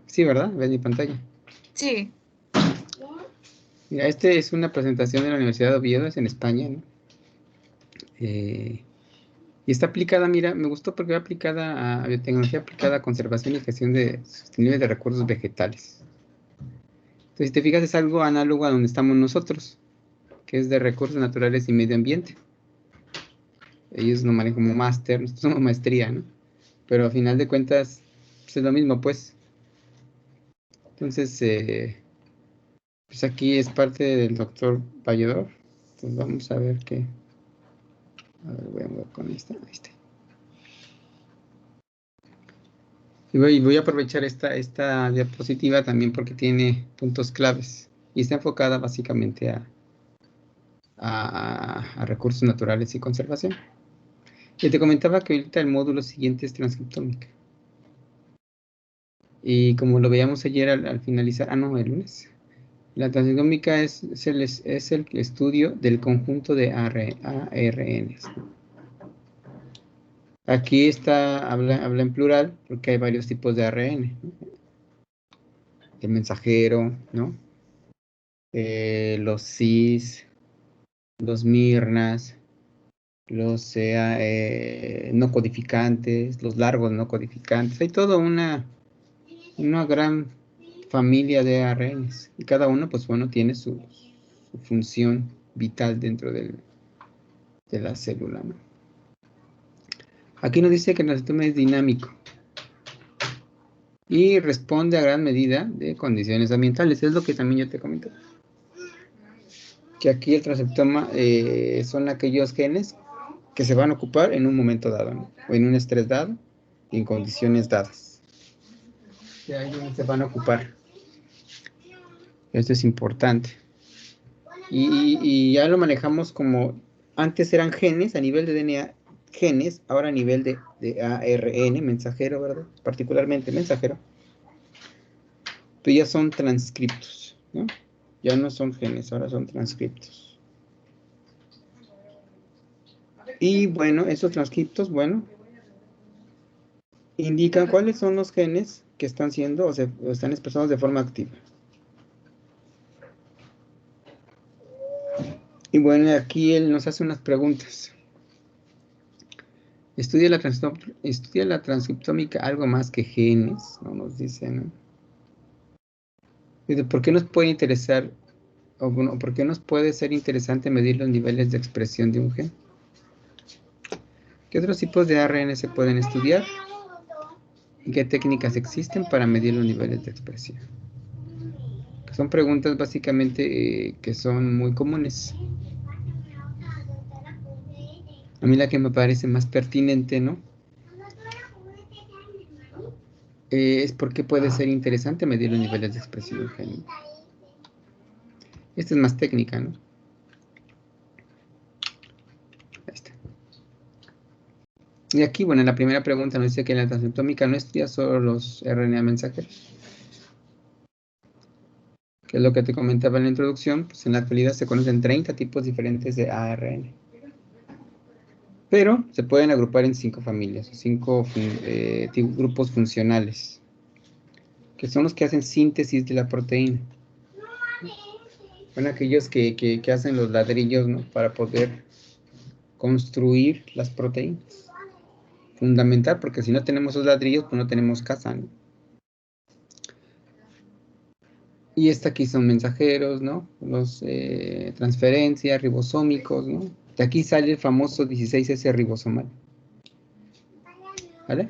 Sí, ¿verdad? ¿Ves mi pantalla? Sí. Mira, esta es una presentación de la Universidad de Oviedo, es en España, ¿no? Y está aplicada, mira, me gustó porque va aplicada a biotecnología aplicada a conservación y gestión de sostenible de recursos vegetales. Entonces, si te fijas, es algo análogo a donde estamos nosotros, que es de recursos naturales y medio ambiente. Ellos lo manejan como máster, nosotros somos maestría, ¿no? Pero a final de cuentas, pues es lo mismo, pues. Entonces, pues aquí es parte del doctor Valledor. Entonces vamos a ver qué. A ver, voy a mover con esta. Ahí está. Y voy a aprovechar esta diapositiva también porque tiene puntos claves. Y está enfocada básicamente a recursos naturales y conservación. Y te comentaba que ahorita el módulo siguiente es transcriptómica. Y como lo veíamos ayer al finalizar, no, el lunes. La transcriptómica es el estudio del conjunto de ARNs. Aquí habla en plural porque hay varios tipos de ARN, ¿no? El mensajero, ¿no? Los cis, los mirnas, los no codificantes, los largos no codificantes. Hay toda una gran familia de ARNs y cada uno, pues bueno, tiene su función vital dentro de la célula, ¿no? Aquí nos dice que el transcriptoma es dinámico y responde a gran medida de condiciones ambientales. Es lo que también yo te comento. Que aquí el transcriptoma son aquellos genes que se van a ocupar en un momento dado, ¿no? O en un estrés dado y en condiciones dadas. De ahí donde se van a ocupar. Esto es importante. Y ya lo manejamos como antes eran genes a nivel de DNA, genes, ahora a nivel de ARN, mensajero, ¿verdad? Particularmente mensajero. Pero ya son transcriptos, ¿no? Ya no son genes, ahora son transcriptos. Y bueno, esos transcriptos, bueno, indican cuáles son los genes que están siendo o están expresados de forma activa. Y bueno, aquí él nos hace unas preguntas. Estudia la transcriptómica algo más que genes, no nos dice, ¿no? Dice, ¿por qué nos puede interesar o bueno, por qué nos puede ser interesante medir los niveles de expresión de un gen? ¿Qué otros tipos de ARN se pueden estudiar? ¿Y qué técnicas existen para medir los niveles de expresión? Son preguntas básicamente que son muy comunes. A mí la que me parece más pertinente, ¿no? Es porque puede ser interesante medir los niveles de expresión de un gen. Esta es más técnica, ¿no? Ahí está. Y aquí, bueno, en la primera pregunta nos dice que la transcriptómica no estudia solo los RNA mensajeros. Que es lo que te comentaba en la introducción, pues en la actualidad se conocen 30 tipos diferentes de ARN. Pero se pueden agrupar en 5 familias, 5 grupos funcionales, que son los que hacen síntesis de la proteína. Son aquellos que hacen los ladrillos, ¿no? Para poder construir las proteínas. Fundamental, porque si no tenemos esos ladrillos, pues no tenemos casa, ¿no? Y esta aquí son mensajeros, ¿no? Los transferencias, ribosómicos, ¿no? De aquí sale el famoso 16S ribosomal. ¿Vale?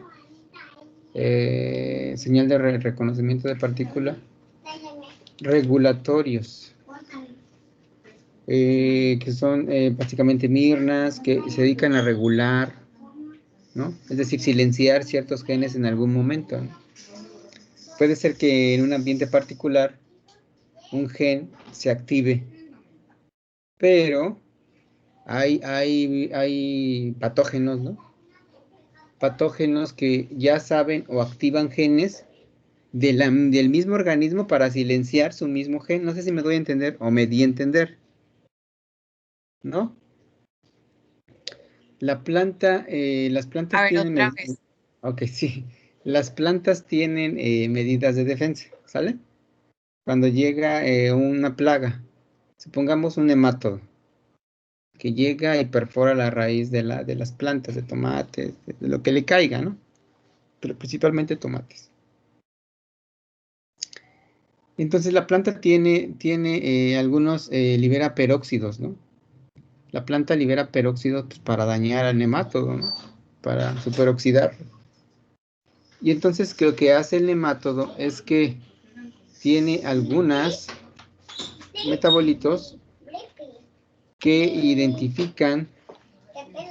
Señal de reconocimiento de partícula. Regulatorios. Que son básicamente mirnas, que se dedican a regular, ¿no? Es decir, silenciar ciertos genes en algún momento, ¿no? Puede ser que en un ambiente particular un gen se active, pero hay patógenos, ¿no? Patógenos que ya saben o activan genes del mismo organismo para silenciar su mismo gen. No sé si me doy a entender o me di a entender, ¿no? Las A plantas ver, tienen otra vez. Ok, sí. Las plantas tienen medidas de defensa, ¿sale? Cuando llega una plaga, supongamos un nemátodo, que llega y perfora la raíz de las plantas, de tomates, de lo que le caiga, ¿no? Pero principalmente tomates. Entonces la planta tiene algunos, libera peróxidos, ¿no? La planta libera peróxidos pues, para dañar al nemátodo, ¿no? Para superoxidar. Y entonces lo que hace el nemátodo es que tiene algunos metabolitos que identifican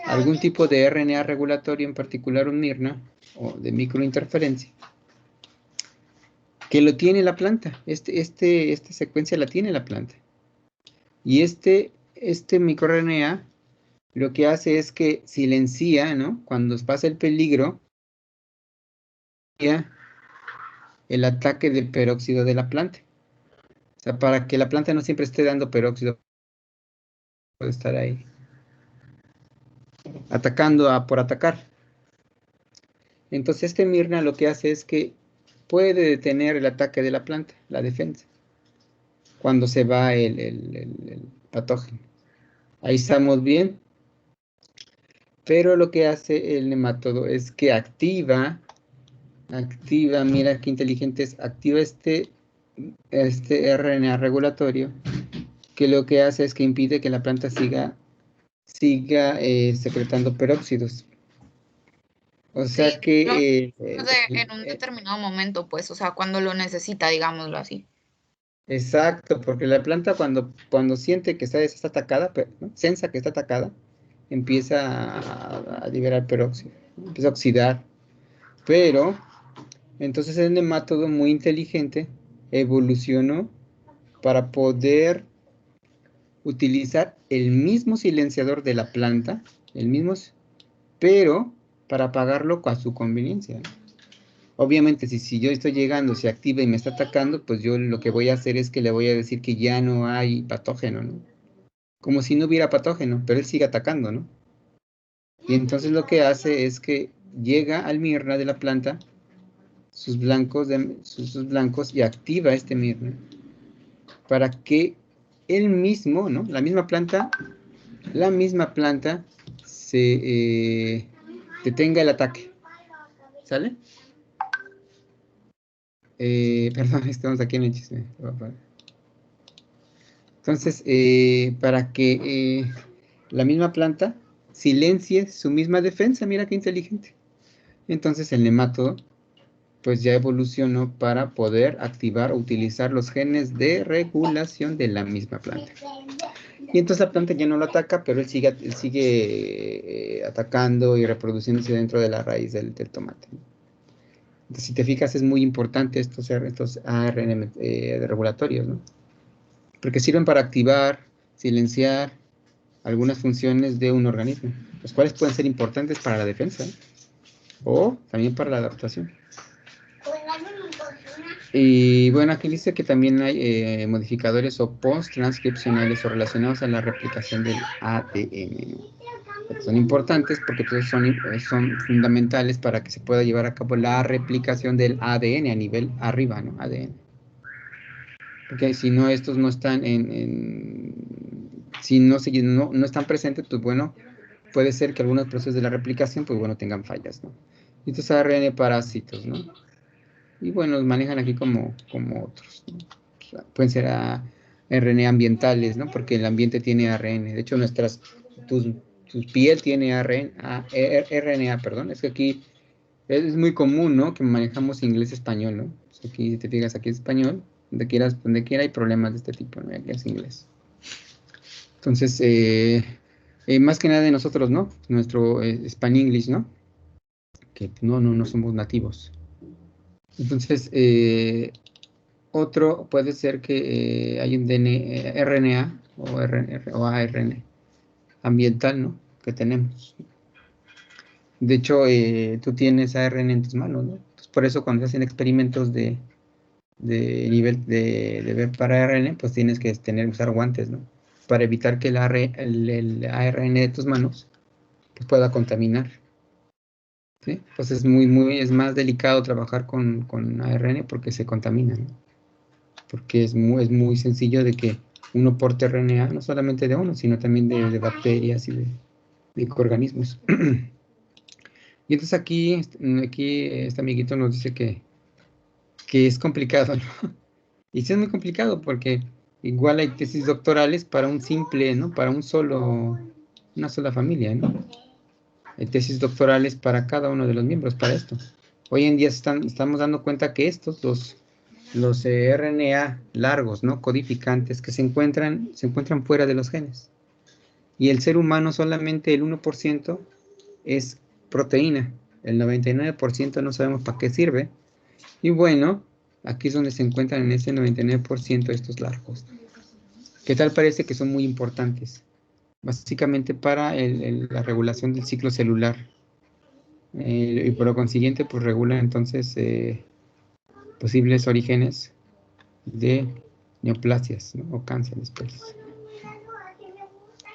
algún tipo de RNA regulatorio, en particular un MIRNA, o de microinterferencia, que lo tiene la planta. Esta secuencia la tiene la planta. Y este microRNA lo que hace es que silencia, ¿no? Cuando pasa el peligro, el ataque de peróxido de la planta. O sea, para que la planta no siempre esté dando peróxido, puede estar ahí atacando por atacar. Entonces este Mirna lo que hace es que puede detener el ataque de la planta, la defensa, cuando se va el patógeno. Ahí estamos bien, pero lo que hace el nematodo es que activa, mira qué inteligente es, activa este RNA regulatorio, que lo que hace es que impide que la planta siga secretando peróxidos. O sea Sí, que en un determinado momento, pues, o sea, cuando lo necesita, digámoslo así. exacto, porque la planta cuando siente que está atacada, ¿no? Sensa que está atacada, empieza a liberar peróxido, empieza a oxidar. Pero, entonces el nemátodo muy inteligente evolucionó para poder utilizar el mismo silenciador de la planta, pero para apagarlo a su conveniencia, ¿no? Obviamente, si yo estoy llegando, se activa y me está atacando, pues yo lo que voy a hacer es que le voy a decir que ya no hay patógeno, ¿no? Como si no hubiera patógeno, pero él sigue atacando, ¿no? Y entonces lo que hace es que llega al Mirna de la planta, sus blancos, y activa este Mirna para que él mismo, ¿no? La misma planta se detenga el ataque, ¿sale? Perdón, estamos aquí en el chisme. Entonces, para que la misma planta silencie su misma defensa, mira qué inteligente. Entonces el nemátodo pues ya evolucionó para poder activar o utilizar los genes de regulación de la misma planta. Y entonces la planta ya no lo ataca, pero él sigue atacando y reproduciéndose dentro de la raíz del tomate. Entonces, si te fijas, es muy importante estos ARN regulatorios, ¿no? Porque sirven para activar, silenciar algunas funciones de un organismo, los cuales pueden ser importantes para la defensa, ¿eh? O también para la adaptación. Y bueno, aquí dice que también hay modificadores o post-transcripcionales o relacionados a la replicación del ADN, ¿no? Son importantes porque pues, son fundamentales para que se pueda llevar a cabo la replicación del ADN a nivel arriba, ¿no? ADN. Porque si no, estos no están si no están presentes, pues bueno, puede ser que algunos procesos de la replicación, pues bueno, tengan fallas, ¿no? Y estos ARN parásitos, ¿no? Y bueno, los manejan aquí como otros, ¿no? O sea, pueden ser RNA ambientales, ¿no? Porque el ambiente tiene ARN. De hecho, tu piel tiene RNA, perdón. Es que aquí es muy común, ¿no? Que manejamos inglés-español, ¿no? Pues aquí, si te fijas, aquí es español. Donde quiera hay problemas de este tipo, ¿no? Aquí es inglés. Entonces, más que nada de nosotros, ¿no? Nuestro Span English, ¿no? Que no somos nativos. Entonces, otro puede ser que hay un RNA o ARN ambiental, ¿no? Que tenemos. De hecho, tú tienes ARN en tus manos, ¿no? Entonces, por eso cuando se hacen experimentos de nivel de ver para ARN, pues tienes que usar guantes, ¿no? Para evitar que el ARN de tus manos pues, pueda contaminar. ¿sí? Pues es más delicado trabajar con ARN porque se contamina, ¿no? Porque es muy sencillo de que uno porte RNA, no solamente de uno, sino también de bacterias y de microorganismos. Y entonces aquí este amiguito nos dice que es complicado, ¿no? Y sí es muy complicado porque igual hay tesis doctorales para un simple, ¿no? Para una sola familia, ¿no? Hay tesis doctorales para cada uno de los miembros para esto. Hoy en día estamos dando cuenta que los RNA largos, ¿no? Codificantes que se encuentran fuera de los genes. Y el ser humano solamente el 1% es proteína. El 99% no sabemos para qué sirve. Y bueno, aquí es donde se encuentran en ese 99% estos largos. ¿Qué tal parece que son muy importantes? Básicamente para la regulación del ciclo celular. Y por lo consiguiente, pues regula entonces posibles orígenes de neoplasias, ¿no? O cánceres, pues.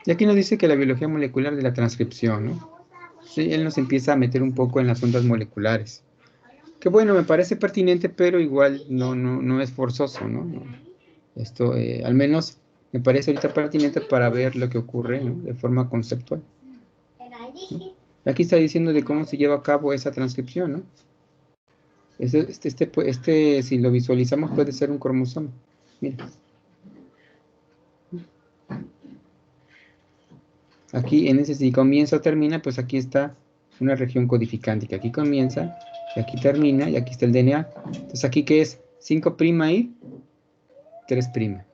Y aquí nos dice que la biología molecular de la transcripción, ¿no? Sí, él nos empieza a meter un poco en las ondas moleculares. Que bueno, me parece pertinente, pero igual no es forzoso, ¿no? Esto, al menos, me parece ahorita pertinente para ver lo que ocurre, ¿no? De forma conceptual. ¿No? Aquí está diciendo de cómo se lleva a cabo esa transcripción, ¿no? Si lo visualizamos, puede ser un cromosoma. Mira. Aquí, si comienza o termina, pues aquí está una región codificante, que aquí comienza, y aquí termina, y aquí está el DNA. Entonces, ¿aquí qué es? 5' y 3'.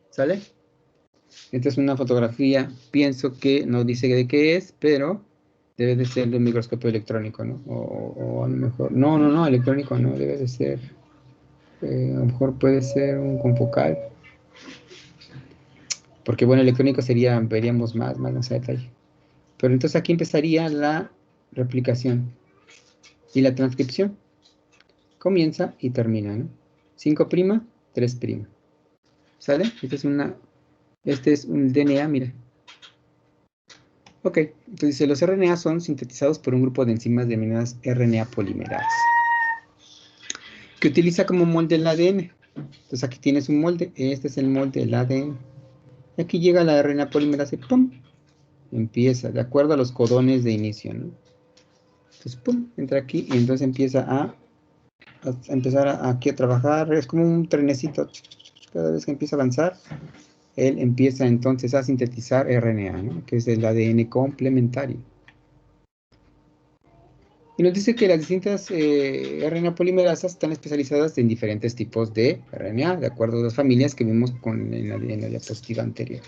¿Sale? Esta es una fotografía, pienso que no dice de qué es, pero debe de ser de un microscopio electrónico, ¿no? O a lo mejor, no, electrónico no, debe de ser, a lo mejor puede ser un confocal, porque bueno, electrónico veríamos más a detalle. Pero entonces aquí empezaría la replicación y la transcripción. Comienza y termina, ¿no? 5', 3'. ¿Sale? Este es un DNA, mira. Ok, entonces dice, los RNA son sintetizados por un grupo de enzimas denominadas RNA polimerasa, que utiliza como molde el ADN. Entonces aquí tienes un molde, este es el molde del ADN. Y aquí llega la RNA polimerasa y ¡pum! Empieza, de acuerdo a los codones de inicio, ¿no? Entonces, ¡pum! Entra aquí y entonces empieza a empezar aquí a trabajar. Es como un trenecito. Cada vez que empieza a avanzar, él empieza entonces a sintetizar RNA, ¿no? Que es el ADN complementario. Y nos dice que las distintas RNA polimerasas están especializadas en diferentes tipos de RNA, de acuerdo a las familias que vimos en la diapositiva anterior.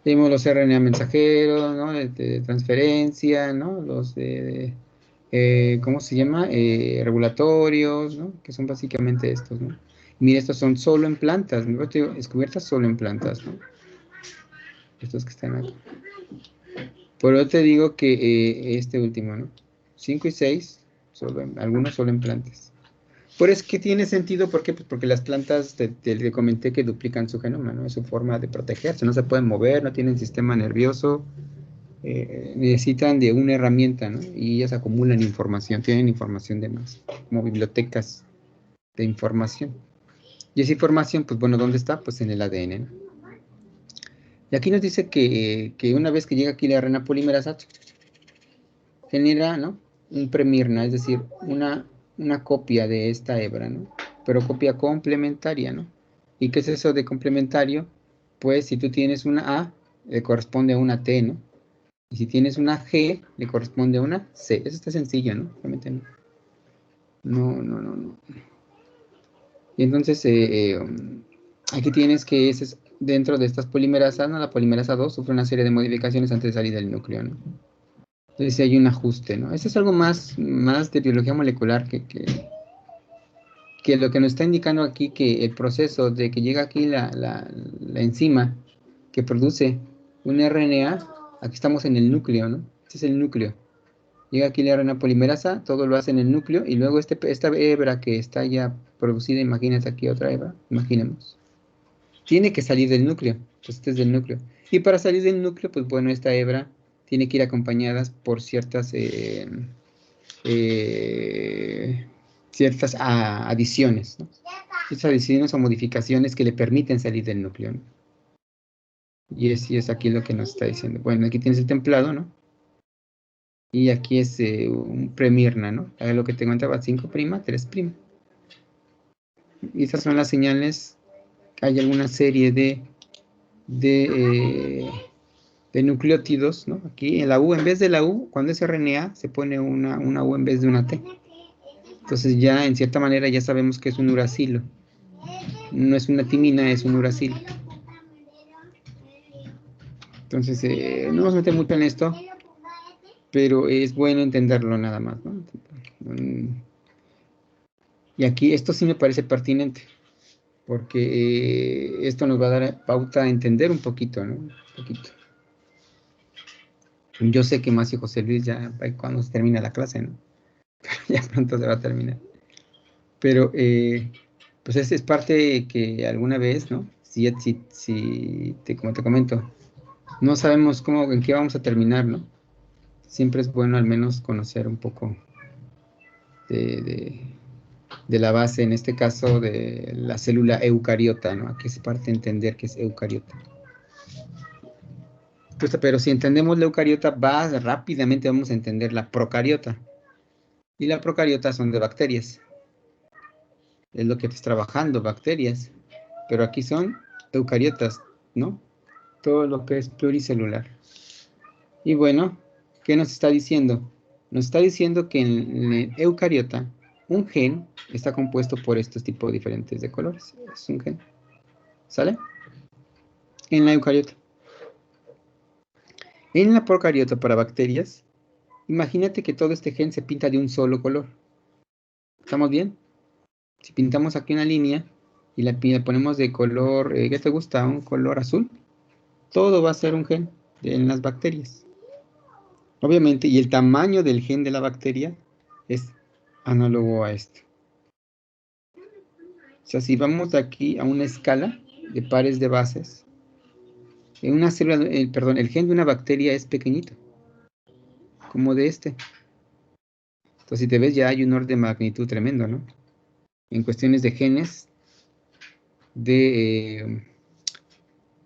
Tenemos los RNA mensajeros, ¿no? De transferencia, ¿no? Los ¿cómo se llama? Regulatorios, ¿no? Que son básicamente estos, ¿no? Mira, estos son solo en plantas, ¿no? Descubiertas solo en plantas, ¿no? Estos que están aquí. Por eso te digo que este último, ¿no? 5 y 6, algunos solo en plantas. Pero es que tiene sentido, ¿por qué? Pues porque las plantas, te comenté que duplican su genoma, ¿no? Es su forma de protegerse, no se pueden mover, no tienen sistema nervioso, necesitan de una herramienta, ¿no? Y ellas acumulan información, tienen información de más, como bibliotecas de información. Y esa información, pues bueno, ¿dónde está? Pues en el ADN, ¿no? Y aquí nos dice que una vez que llega aquí la RNA polimerasa, genera, ¿no? Un premirna, es decir, una copia de esta hebra, ¿no? Pero copia complementaria, ¿no? ¿Y qué es eso de complementario? Pues si tú tienes una A, le corresponde a una T, ¿no? Y si tienes una G, le corresponde a una C. Eso está sencillo, ¿no? Realmente no. No. Y entonces, aquí tienes que dentro de estas polimerasas, ¿no? La polimerasa 2 sufre una serie de modificaciones antes de salir del núcleo, ¿no? Entonces hay un ajuste, ¿no? Eso es algo más de biología molecular que lo que nos está indicando aquí, que el proceso de que llega aquí la enzima que produce un RNA, aquí estamos en el núcleo, ¿no? Este es el núcleo. Llega aquí la RNA polimerasa, todo lo hace en el núcleo, y luego esta hebra que está ya producida, imagínate aquí otra hebra, imaginemos, tiene que salir del núcleo, pues este es del núcleo. Y para salir del núcleo, pues bueno, esta hebra tiene que ir acompañada por ciertas ciertas adiciones, ¿no? Estas adiciones o modificaciones que le permiten salir del núcleo, ¿no? Y es aquí lo que nos está diciendo. Bueno, aquí tienes el templado, ¿no? Y aquí es un premirna, ¿no? Lo que te contaba, 5', 3'. Y estas son las señales. Hay alguna serie de nucleótidos, ¿no? Aquí en la U, en vez de la U, cuando es RNA, se pone una U en vez de una T. Entonces ya, en cierta manera, ya sabemos que es un uracilo. No es una timina, es un uracilo. Entonces, no nos metemos mucho en esto, pero es bueno entenderlo nada más, ¿no? Y aquí esto sí me parece pertinente, porque esto nos va a dar pauta a entender un poquito, ¿no? Un poquito. Yo sé que más y José Luis ya cuando se termina la clase, ¿no? Ya pronto se va a terminar. Pero, pues es parte que alguna vez, ¿no? Como te comento, no sabemos en qué vamos a terminar, ¿no? Siempre es bueno al menos conocer un poco de la base, en este caso, de la célula eucariota, ¿no? Aquí es parte de entender que es eucariota. Pues, pero si entendemos la eucariota, rápidamente vamos a entender la procariota. Y la procariota son de bacterias. Es lo que estás trabajando, bacterias. Pero aquí son eucariotas, ¿no? Todo lo que es pluricelular. Y bueno, ¿qué nos está diciendo? Nos está diciendo que en el eucariota, un gen está compuesto por estos tipos diferentes de colores. Es un gen. ¿Sale? En la eucariota. En la procariota para bacterias, imagínate que todo este gen se pinta de un solo color. ¿Estamos bien? Si pintamos aquí una línea y la ponemos de color, ¿qué te gusta? Un color azul. Todo va a ser un gen en las bacterias. Obviamente, y el tamaño del gen de la bacteria es análogo a esto. O sea, si vamos de aquí a una escala de pares de bases, en una célula, el gen de una bacteria es pequeñito, como de este. Entonces, si te ves, ya hay un orden de magnitud tremendo, ¿no? En cuestiones de genes de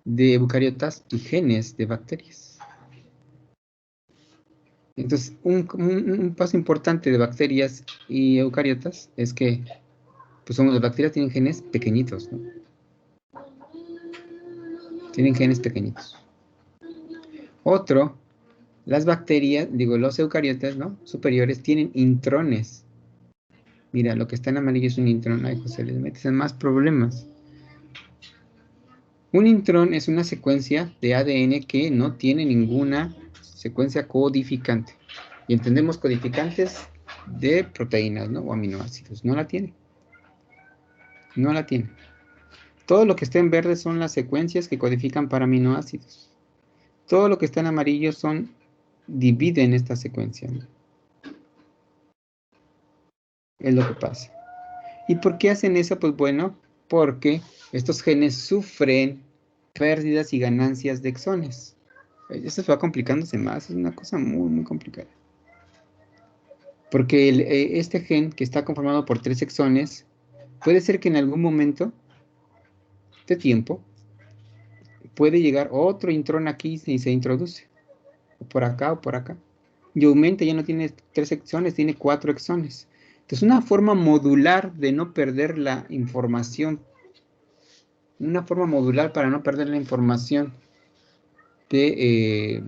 eucariotas y genes de bacterias. Entonces, un paso importante de bacterias y eucariotas es que pues las bacterias tienen genes pequeñitos, ¿no? Tienen genes pequeñitos. Otro, las bacterias, los eucariotas, ¿no? Superiores tienen intrones. Mira, lo que está en amarillo es un intrón. Ay, José, les metes en más problemas. Un intrón es una secuencia de ADN que no tiene ninguna secuencia codificante. Y entendemos codificantes de proteínas, ¿no? O aminoácidos. No la tiene. No la tiene. Todo lo que está en verde son las secuencias que codifican para aminoácidos. Todo lo que está en amarillo dividen esta secuencia, ¿no? Es lo que pasa. ¿Y por qué hacen eso? Pues bueno, porque estos genes sufren pérdidas y ganancias de exones. Esto va complicándose más, es una cosa muy, muy complicada. Porque este gen que está conformado por 3 exones, puede ser que en algún momento de tiempo puede llegar otro intrón aquí y se introduce. O por acá o por acá. Y aumenta, ya no tiene 3 exones, tiene 4 exones. Entonces, una forma modular de no perder la información. Una forma modular para no perder la información de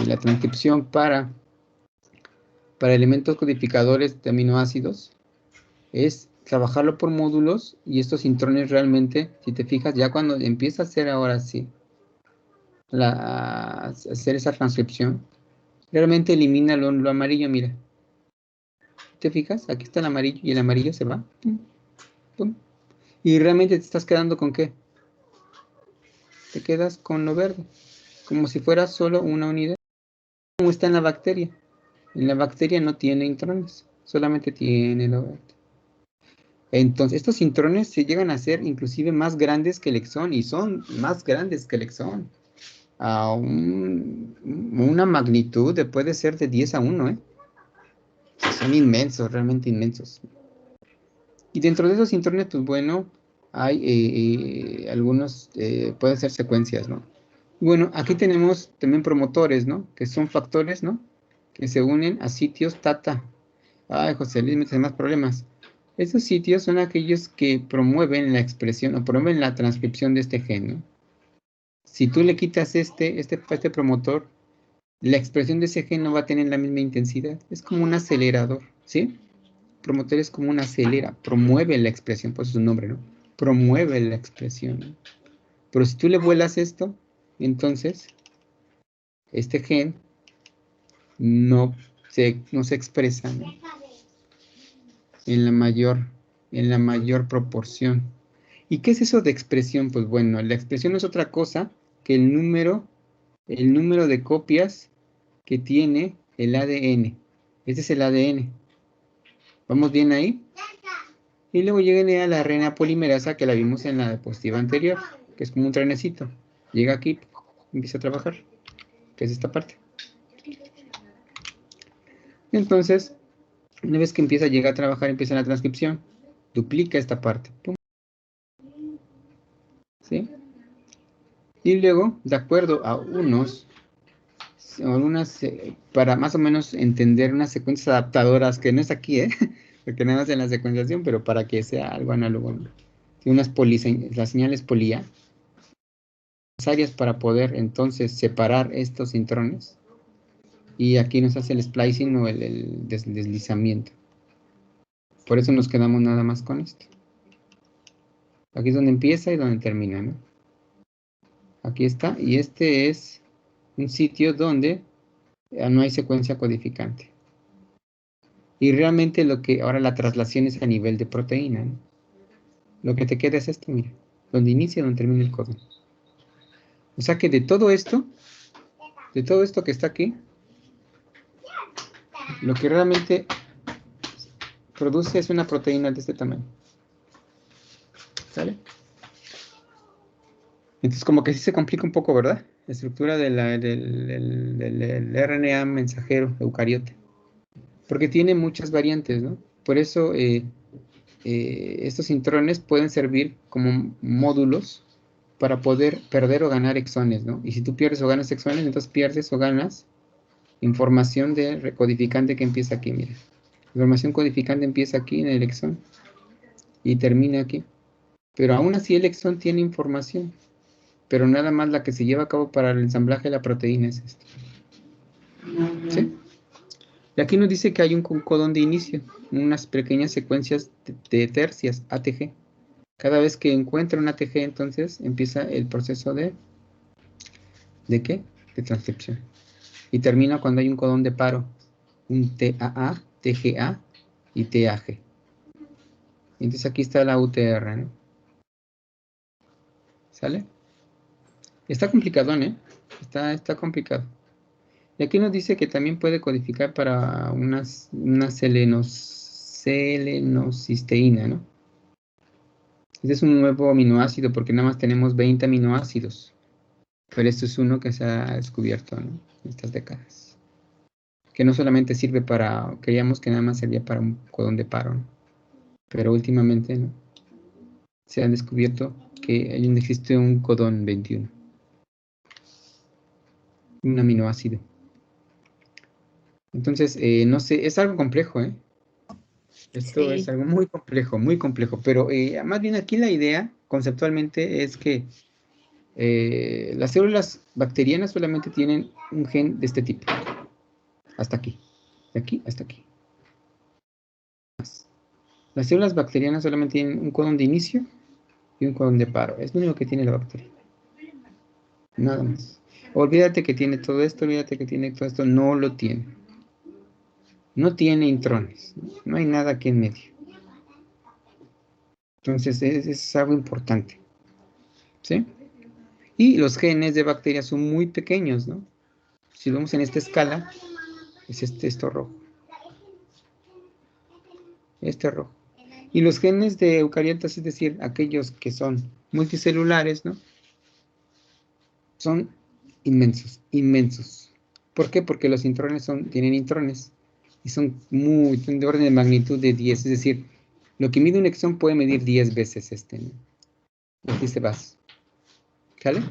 la transcripción para elementos codificadores de aminoácidos es trabajarlo por módulos, y estos intrones realmente, si te fijas, ya cuando empieza a hacer ahora sí hacer esa transcripción, realmente elimina lo amarillo. Mira, ¿te fijas? Aquí está el amarillo y el amarillo se va. Pum, pum. Y realmente te estás quedando ¿con qué? Te quedas con lo verde, como si fuera solo una unidad. Como está en la bacteria. En la bacteria no tiene intrones, solamente tiene lo verde. Entonces, estos intrones se llegan a ser inclusive más grandes que el exón, y son más grandes que el exón. A una magnitud puede ser de 10 a 1, ¿eh? Son inmensos, realmente inmensos. Y dentro de esos intrones, pues bueno, hay algunos, pueden ser secuencias, ¿no? Bueno, aquí tenemos también promotores, ¿no? Que son factores, ¿no? Que se unen a sitios TATA. Ay, José Luis, me trae más problemas. Esos sitios son aquellos que promueven la expresión o promueven la transcripción de este gen, ¿no? Si tú le quitas este promotor, la expresión de ese gen no va a tener la misma intensidad. Es como un acelerador, ¿sí? Promotor es como un acelera, promueve la expresión, por eso es su nombre, ¿no? Promueve la expresión, ¿no? Pero si tú le vuelas esto, entonces este gen no se expresa, ¿no? en la mayor proporción. ¿Y qué es eso de expresión? Pues bueno, la expresión no es otra cosa que el número de copias que tiene el ADN. Este es el ADN. ¿Vamos bien ahí? Y luego llega a la RNA polimerasa que la vimos en la diapositiva anterior, que es como un trenecito. Llega aquí, empieza a trabajar, que es esta parte. Entonces, una vez que empieza a llegar a trabajar, empieza la transcripción, duplica esta parte. ¡Pum! ¿Sí? Y luego, de acuerdo a para más o menos entender unas secuencias adaptadoras, que no es aquí, porque nada más en la secuenciación, pero para que sea algo análogo, ¿no? Tiene las señales polía, necesarias para poder entonces separar estos intrones, y aquí nos hace el splicing o el deslizamiento. Por eso nos quedamos nada más con esto. Aquí es donde empieza y donde termina, ¿no? Aquí está, y este es un sitio donde no hay secuencia codificante. Y realmente ahora la traslación es a nivel de proteína, ¿no? Lo que te queda es esto, mira, donde inicia y donde termina el codón. O sea que de todo esto que está aquí, lo que realmente produce es una proteína de este tamaño. ¿Sale? Entonces como que sí se complica un poco, ¿verdad? La estructura del RNA mensajero eucariote. Porque tiene muchas variantes, ¿no? Por eso estos intrones pueden servir como módulos para poder perder o ganar exones, ¿no? Y si tú pierdes o ganas exones, entonces pierdes o ganas información de recodificante que empieza aquí, mira. Información codificante empieza aquí en el exón y termina aquí. Pero aún así el exón tiene información, pero nada más la que se lleva a cabo para el ensamblaje de la proteína es esto. ¿Sí? Y aquí nos dice que hay un codón de inicio, unas pequeñas secuencias de tercias, ATG. Cada vez que encuentra un ATG, entonces empieza el proceso ¿de qué? De transcripción. Y termina cuando hay un codón de paro, un TAA, TGA y TAG. Entonces aquí está la UTR, ¿no? ¿Sale? Está complicadón, ¿eh? Está complicado. Y aquí nos dice que también puede codificar para una selenocisteína, ¿no? Este es un nuevo aminoácido porque nada más tenemos 20 aminoácidos. Pero esto es uno que se ha descubierto, ¿no? En estas décadas. Que no solamente sirve creíamos que nada más servía para un codón de paro, ¿no? Pero últimamente, ¿no? Se ha descubierto que existe un codón 21. Un aminoácido. Entonces, no sé, es algo complejo, ¿eh? Esto Sí. es algo muy complejo, pero más bien aquí la idea conceptualmente es que las células bacterianas solamente tienen un gen de este tipo, hasta aquí, de aquí hasta aquí. Las células bacterianas solamente tienen un codón de inicio y un codón de paro, es lo único que tiene la bacteria, nada más. Olvídate que tiene todo esto, olvídate que tiene todo esto, no lo tiene. No tiene intrones, no hay nada aquí en medio. Entonces es algo importante, ¿sí? Y los genes de bacterias son muy pequeños, ¿no? Si vemos en esta escala, es esto rojo. Este rojo. Y los genes de eucariotas, es decir, aquellos que son multicelulares, ¿no? Son inmensos, inmensos. ¿Por qué? Porque los intrones tienen intrones. Y son de orden de magnitud de 10. Es decir, lo que mide un exón puede medir 10 veces ¿no? Aquí se va. ¿Sale?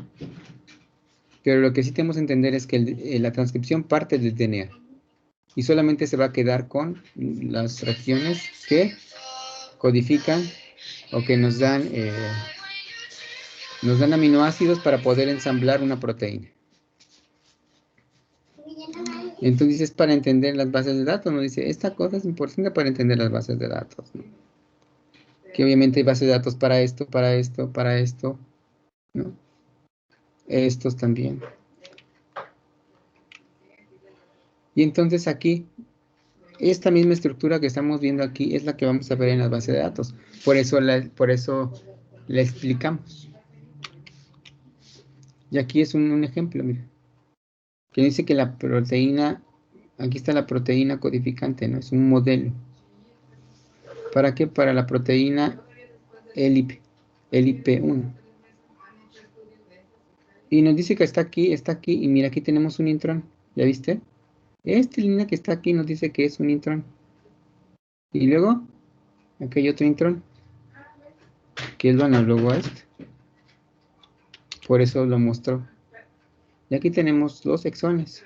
Pero lo que sí tenemos que entender es que la transcripción parte del DNA. Y solamente se va a quedar con las regiones que codifican o que nos dan aminoácidos para poder ensamblar una proteína. Entonces es para entender las bases de datos, nos dice, esta cosa es importante para entender las bases de datos, ¿no? Que obviamente hay bases de datos para esto, para esto, para esto, ¿no? Estos también. Y entonces aquí, esta misma estructura que estamos viendo aquí es la que vamos a ver en las bases de datos. Por eso la explicamos. Y aquí es un ejemplo, mira. Que dice que la proteína, aquí está la proteína codificante, ¿no? Es un modelo. ¿Para qué? Para la proteína LIP1. Y nos dice que está aquí, y mira, aquí tenemos un intrón. ¿Ya viste? Esta línea que está aquí nos dice que es un intrón. Y luego, aquí hay otro intrón, que es lo análogo a este. Por eso lo mostró. Y aquí tenemos los exones,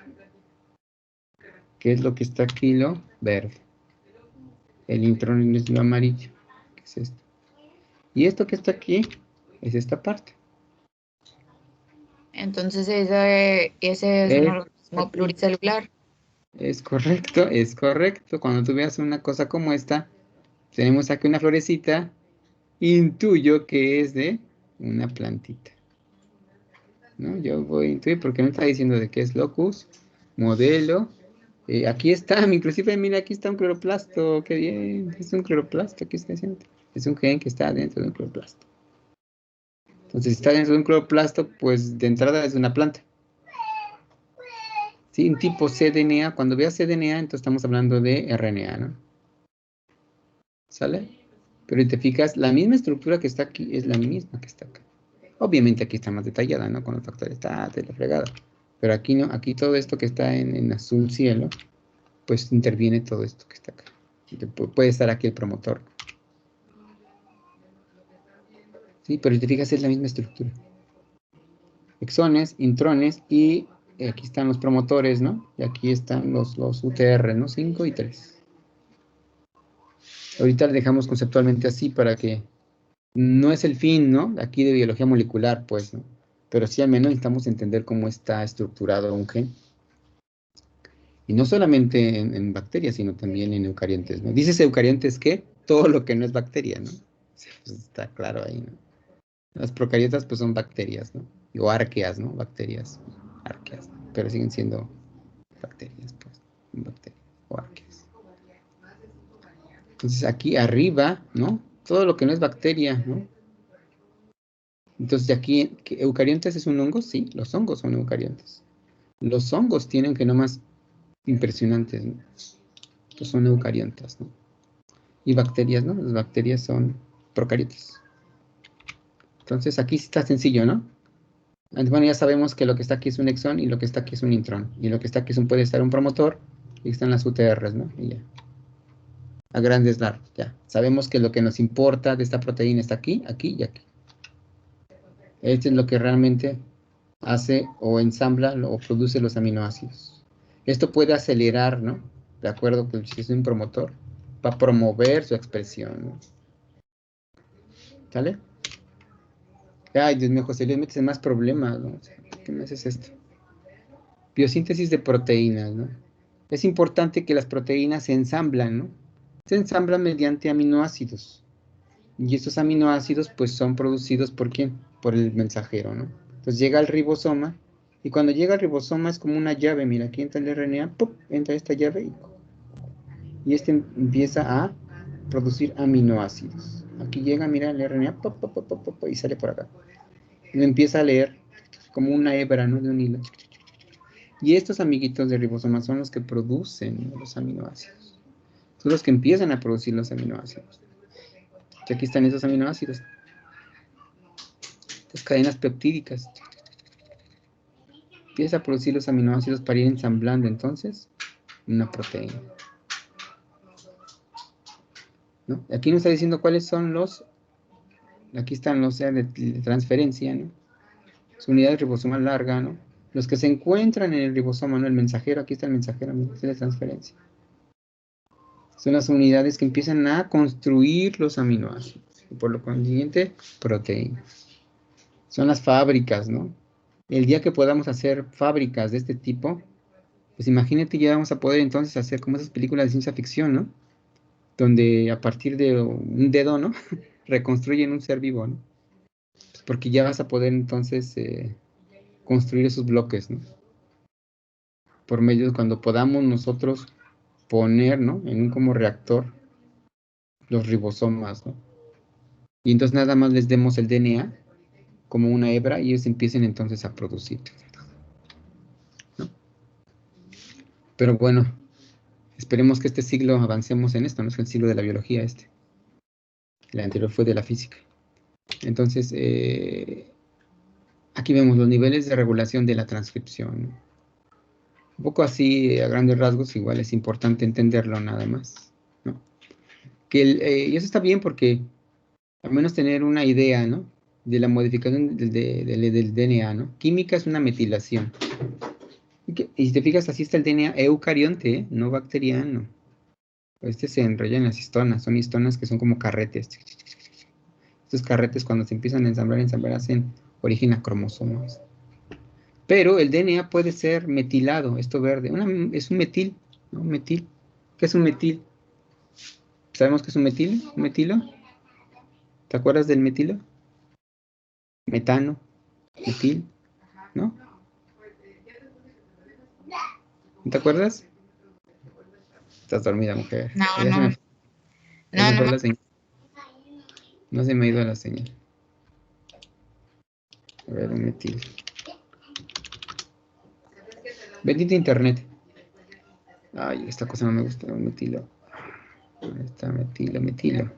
que es lo que está aquí, lo verde. El intrón es lo amarillo, que es esto. Y esto que está aquí es esta parte. Entonces ese es un organismo pluricelular. Es correcto, es correcto. Cuando tú veas una cosa como esta, tenemos aquí una florecita, intuyo que es de una plantita. ¿No? Yo voy a intuir porque me está diciendo de qué es locus, modelo. Aquí está, inclusive mira, aquí está un cloroplasto, qué bien, es un cloroplasto, aquí está diciendo. Es un gen que está dentro de un cloroplasto. Entonces, si está dentro de un cloroplasto, pues de entrada es una planta. Sí, un tipo cDNA, cuando veas cDNA, entonces estamos hablando de RNA, ¿no? ¿Sale? Pero si te fijas, la misma estructura que está aquí es la misma que está acá. Obviamente aquí está más detallada, ¿no? Con los factores de la fregada. Pero aquí no, aquí todo esto que está en azul cielo, pues interviene todo esto que está acá. Puede estar aquí el promotor. Sí, pero si te fijas es la misma estructura. Exones, intrones y aquí están los promotores, ¿no? Y aquí están los UTR, ¿no? 5 y 3. Ahorita le dejamos conceptualmente así para que no es el fin, ¿no? Aquí de biología molecular, pues, ¿no? Pero sí al menos necesitamos entender cómo está estructurado un gen. Y no solamente en bacterias, sino también en eucariontes, ¿no? Dices eucariontes que todo lo que no es bacteria, ¿no? Sí, pues está claro ahí, ¿no? Las procariotas pues son bacterias, ¿no? O arqueas, ¿no? Bacterias, arqueas, pero siguen siendo bacterias, pues, bacterias o arqueas. Entonces aquí arriba, ¿no? Todo lo que no es bacteria, ¿no? Entonces de aquí, ¿eucariontes es un hongo? Sí, los hongos son eucariontes. Los hongos tienen genomas impresionantes, ¿no? Estos son eucariontas, ¿no? Y bacterias, ¿no? Las bacterias son procariotas. Entonces aquí está sencillo, ¿no? Bueno, ya sabemos que lo que está aquí es un exón y lo que está aquí es un intrón. Y lo que está aquí puede estar un promotor y están las UTRs, ¿no? Y ya. A grandes rasgos, ya. Sabemos que lo que nos importa de esta proteína está aquí, aquí y aquí. Esto es lo que realmente hace o ensambla o produce los aminoácidos. Esto puede acelerar, ¿no? De acuerdo que si es un promotor, para promover su expresión, ¿no? ¿Sale? Ay, Dios mío, José, le metes en más problemas, ¿no? O sea, ¿por qué me haces esto? Biosíntesis de proteínas, ¿no? Es importante que las proteínas se ensamblan, ¿no? Se ensamblan mediante aminoácidos. Y estos aminoácidos, pues, son producidos ¿por quién? Por el mensajero, ¿no? Entonces llega al ribosoma, y cuando llega al ribosoma es como una llave, mira, aquí entra el RNA, ¡pum! Entra esta llave, y este empieza a producir aminoácidos. Aquí llega, mira, el RNA, ¡pum! ¡Pum! ¡Pum! ¡Pum! ¡Pum! Y sale por acá. Y lo empieza a leer como una hebra, ¿no? De un hilo. Y estos amiguitos de ribosoma son los que producen los aminoácidos. Son los que empiezan a producir los aminoácidos. Y aquí están esos aminoácidos. Las cadenas peptídicas. Empieza a producir los aminoácidos para ir ensamblando entonces una proteína. ¿no? Aquí nos está diciendo cuáles son los, aquí están los de transferencia, ¿no? Su unidad ribosomal larga, ¿no? Los que se encuentran en el ribosoma, ¿no? El mensajero, aquí está el mensajero, mira, es de transferencia. Son las unidades que empiezan a construir los aminoácidos. Y por lo consiguiente, proteínas. Son las fábricas, ¿no? El día que podamos hacer fábricas de este tipo, pues imagínate, ya vamos a poder entonces hacer como esas películas de ciencia ficción, ¿no? Donde a partir de un dedo, ¿no? Reconstruyen un ser vivo, ¿no? Pues porque ya vas a poder entonces construir esos bloques, ¿no? Por medio de cuando podamos nosotros poner, ¿no? En un como reactor los ribosomas, ¿no? Y entonces nada más les demos el DNA como una hebra y ellos empiecen entonces a producir, ¿no? Pero bueno, esperemos que este siglo avancemos en esto, no es el siglo de la biología este. El anterior fue de la física. Entonces, aquí vemos los niveles de regulación de la transcripción, ¿no? Un poco así, a grandes rasgos, igual es importante entenderlo nada más, ¿no? Y eso está bien porque al menos tener una idea, ¿no? De la modificación del DNA, ¿no? Química es una metilación. Y si te fijas, así está el DNA eucarionte, ¿eh? No bacteriano. Este se enrolla en las histonas, son histonas que son como carretes. Estos carretes cuando se empiezan a ensamblar, hacen origen a cromosomas. Pero el DNA puede ser metilado, esto verde. Es un metil, ¿no? Metil. ¿Qué es un metil? ¿Sabemos qué es un metil? ¿Un metilo? ¿Te acuerdas del metilo? Metano, metil, ¿no? ¿No te acuerdas? Estás dormida, mujer. No, Ya se no, me, ya no, se no fue me... la señal. No se me ha ido la señal. A ver, un metil. Bendito internet. Ay, esta cosa no me gusta, un metilo. ¿Dónde está metilo, metilo?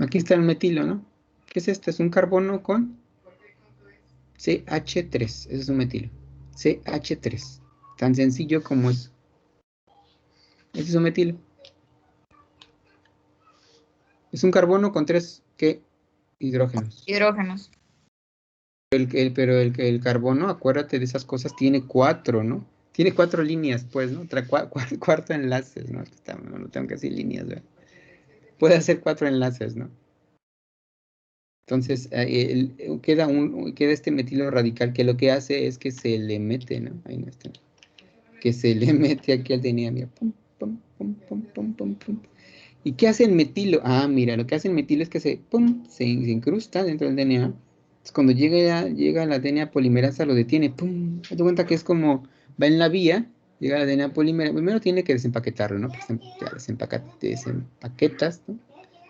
Aquí está el metilo, ¿no? ¿Qué es esto? Es un carbono con CH3. Ese es un metilo. CH3. Tan sencillo como es. Ese es un metilo. Es un carbono con tres ¿qué? Hidrógenos. Hidrógenos. Pero el carbono, acuérdate de esas cosas, tiene cuatro, ¿no? Tiene cuatro líneas, pues, ¿no? Cuatro enlaces, ¿no? No, no tengo que decir líneas, ¿verdad? Puede hacer cuatro enlaces, ¿no? Entonces, queda este metilo radical que lo que hace es que se le mete, ¿no? Ahí no está. Que se le mete aquí al DNA, mira. Pum, pum, pum, pum, pum, pum, pum. ¿Y qué hace el metilo? Ah, mira, lo que hace el metilo es que se incrusta dentro del DNA. Entonces, cuando llega la DNA polimerasa, lo detiene. ¡Pum! Te cuenta que es como va en la vía, llega la DNA polimerasa. Primero tiene que desempaquetarlo, ¿no? Pues ya desempaquetas, ¿no?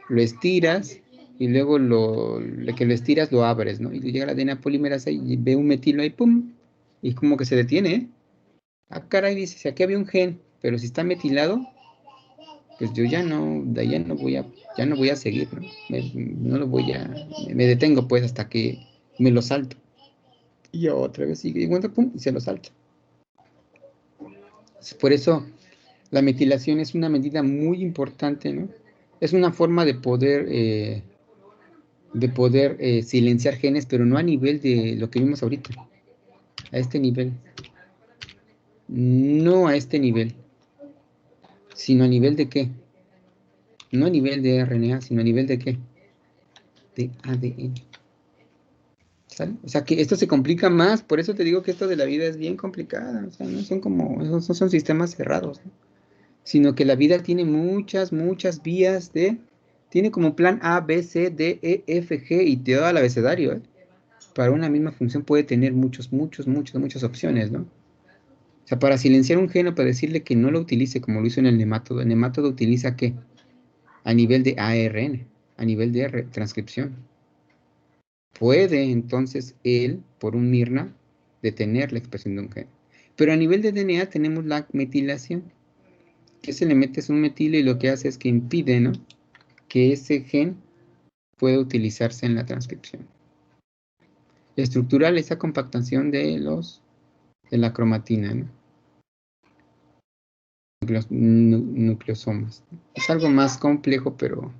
Lo estiras y luego lo que lo estiras lo abres, ¿no? Y llega la DNA polimerasa y ve un metilo ahí, ¡pum! Y como que se detiene, ¿eh? Ah, caray, dice, si aquí había un gen, pero si está metilado, pues yo ya no, de ahí ya no voy a seguir, ¿no? No lo voy a, me detengo pues hasta que me lo salto. Y otra vez sigue, y bueno, pum, y se lo salto. Por eso la metilación es una medida muy importante, ¿no? Es una forma de poder silenciar genes, pero no a nivel de lo que vimos ahorita, a este nivel. No a este nivel, sino a nivel de qué. No a nivel de RNA, sino a nivel de qué. De ADN. ¿Sale? O sea que esto se complica más, por eso te digo que esto de la vida es bien complicada, o sea, no son como, no son sistemas cerrados, ¿no? Sino que la vida tiene muchas vías tiene como plan A, B, C, D, E, F, G y te da el abecedario, ¿eh? Para una misma función puede tener muchas opciones, ¿no? O sea, para silenciar un gen o para decirle que no lo utilice como lo hizo en el nemátodo utiliza ¿qué? A nivel de ARN, a nivel de transcripción. Puede entonces él, por un Mirna, detener la expresión de un gen. Pero a nivel de DNA tenemos la metilación, que se le mete un metilo y lo que hace es que impide, ¿no? Que ese gen pueda utilizarse en la transcripción. Estructural, esa compactación de la cromatina, ¿no? nucleosomas. Es algo más complejo, pero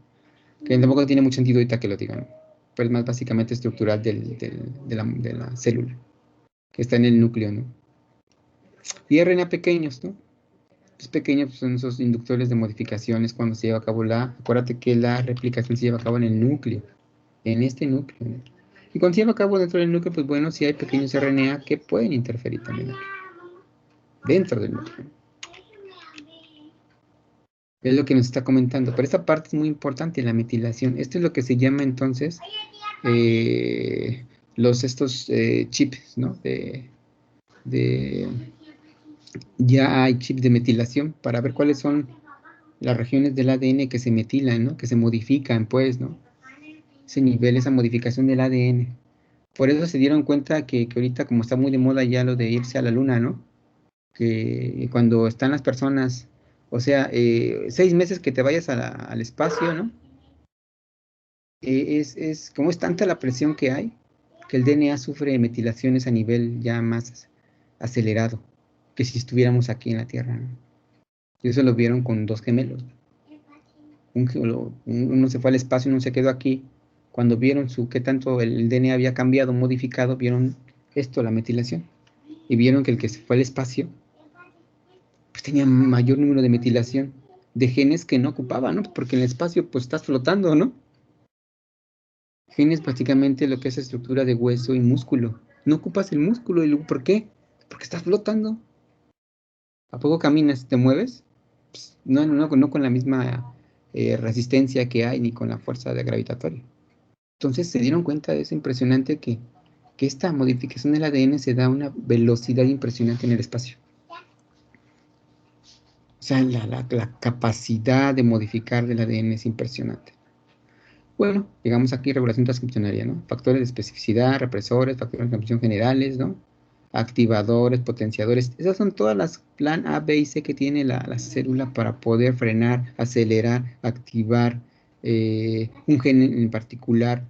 que tampoco tiene mucho sentido ahorita que lo digan. Pero es más básicamente estructural de la célula, que está en el núcleo, ¿no? Y RNA pequeños, ¿no? Los pequeños pues, son esos inductores de modificaciones cuando se lleva a cabo acuérdate que la replicación se lleva a cabo en el núcleo, en este núcleo, ¿no? Y cuando se lleva a cabo dentro del núcleo, pues bueno, sí hay pequeños RNA que pueden interferir también aquí, dentro del núcleo. Es lo que nos está comentando. Pero esta parte es muy importante, la metilación. Esto es lo que se llama entonces estos chips, ¿no? Ya hay chips de metilación para ver cuáles son las regiones del ADN que se metilan, ¿no? Que se modifican, pues, ¿no? Ese nivel, esa modificación del ADN. Por eso se dieron cuenta que ahorita, como está muy de moda ya lo de irse a la luna, ¿no? Que cuando están las personas, o sea, 6 meses que te vayas al espacio, ¿no? Como es tanta la presión que hay, que el DNA sufre metilaciones a nivel ya más acelerado que si estuviéramos aquí en la Tierra, ¿no? Y eso lo vieron con dos gemelos. Uno se fue al espacio, uno se quedó aquí. Cuando vieron qué tanto el DNA había cambiado, modificado, vieron esto, la metilación. Y vieron que el que se fue al espacio, pues tenía mayor número de metilación de genes que no ocupaba, ¿no? Porque en el espacio, pues estás flotando, ¿no? Genes prácticamente lo que es estructura de hueso y músculo. No ocupas el músculo. ¿Y luego por qué? Porque estás flotando. ¿A poco caminas, te mueves? Pues, no con la misma resistencia que hay, ni con la fuerza de gravitatoria. Entonces se dieron cuenta de eso impresionante que esta modificación del ADN se da a una velocidad impresionante en el espacio. O sea, la capacidad de modificar del ADN es impresionante. Bueno, llegamos aquí, regulación transcripcionaria, ¿no? Factores de especificidad, represores, factores de transcripción generales, ¿no? Activadores, potenciadores. Esas son todas las plan A, B y C que tiene la célula para poder frenar, acelerar, activar un gen en particular,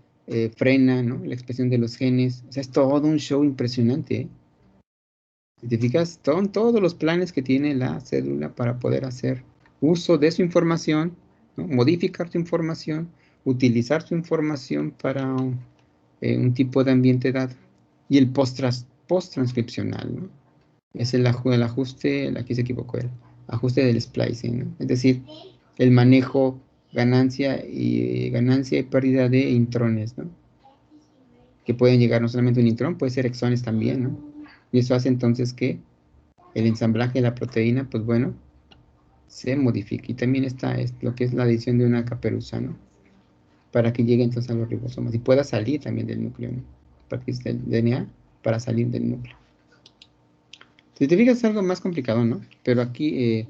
frena, ¿no? La expresión de los genes. O sea, es todo un show impresionante, ¿eh? Si te fijas, son todos los planes que tiene la célula para poder hacer uso de su información, ¿no? Modificar su información, utilizar su información para un tipo de ambiente dado. Y el post-transcripcional, ¿no? Es el ajuste, aquí se equivocó él, ajuste del splicing, ¿no? Es decir, el manejo, ganancia y pérdida de intrones, ¿no? Que pueden llegar no solamente un intrón, puede ser exones también, ¿no? Y eso hace entonces que el ensamblaje de la proteína, pues bueno, se modifique. Y también está lo que es la adición de una caperuza, ¿no? Para que llegue entonces a los ribosomas y pueda salir también del núcleo, ¿no? A partir del DNA para salir del núcleo. Si te fijas es algo más complicado, ¿no? Pero aquí,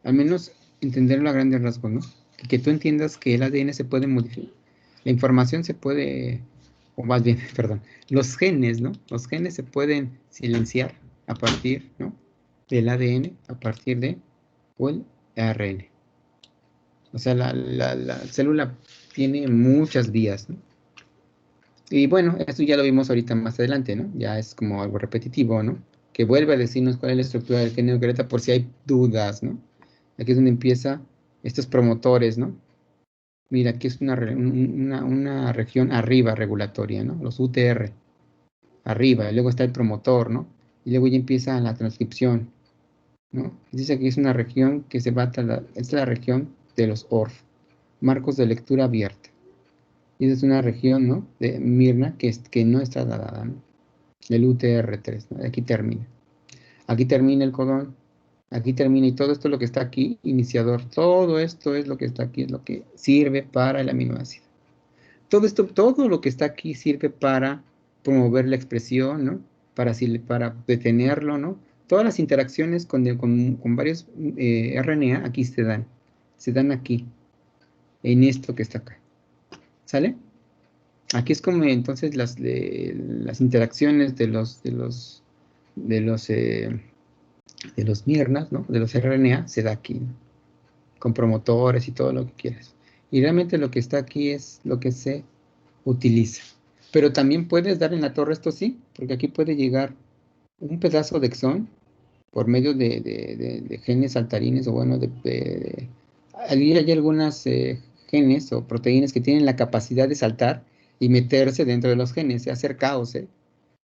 al menos entenderlo a grandes rasgos, ¿no? Que tú entiendas que el ADN se puede modificar. La información se puede, o más bien, perdón, los genes, ¿no? Los genes se pueden silenciar a partir, ¿no? Del ADN, a partir de, o el ARN. O sea, la célula tiene muchas vías, ¿no? Y bueno, esto ya lo vimos ahorita más adelante, ¿no? Ya es como algo repetitivo, ¿no? Que vuelve a decirnos cuál es la estructura del gen concreta por si hay dudas, ¿no? Aquí es donde empieza estos promotores, ¿no? Mira, aquí es una región arriba regulatoria, ¿no? Los UTR, arriba, y luego está el promotor, ¿no? Y luego ya empieza la transcripción, ¿no? Dice que es una región que se va es la región de los ORF, marcos de lectura abierta. Y esa es una región, ¿no? De Mirna que no está dada, ¿no? El UTR3, ¿no? Aquí termina. Aquí termina el codón, aquí termina y todo esto es lo que está aquí, iniciador. Todo esto es lo que está aquí, es lo que sirve para el aminoácido. Todo lo que está aquí sirve para promover la expresión, ¿no? Para detenerlo, ¿no? Todas las interacciones con varios RNA aquí se dan aquí, en esto que está acá. ¿Sale? Aquí es como entonces las interacciones de los miernas, ¿no? De los RNA se da aquí, ¿no? Con promotores y todo lo que quieras. Y realmente lo que está aquí es lo que se utiliza. Pero también puedes dar en la torre esto sí, porque aquí puede llegar un pedazo de exón por medio de genes saltarines, o bueno, hay algunas genes o proteínas que tienen la capacidad de saltar y meterse dentro de los genes, hacer caos, ¿eh?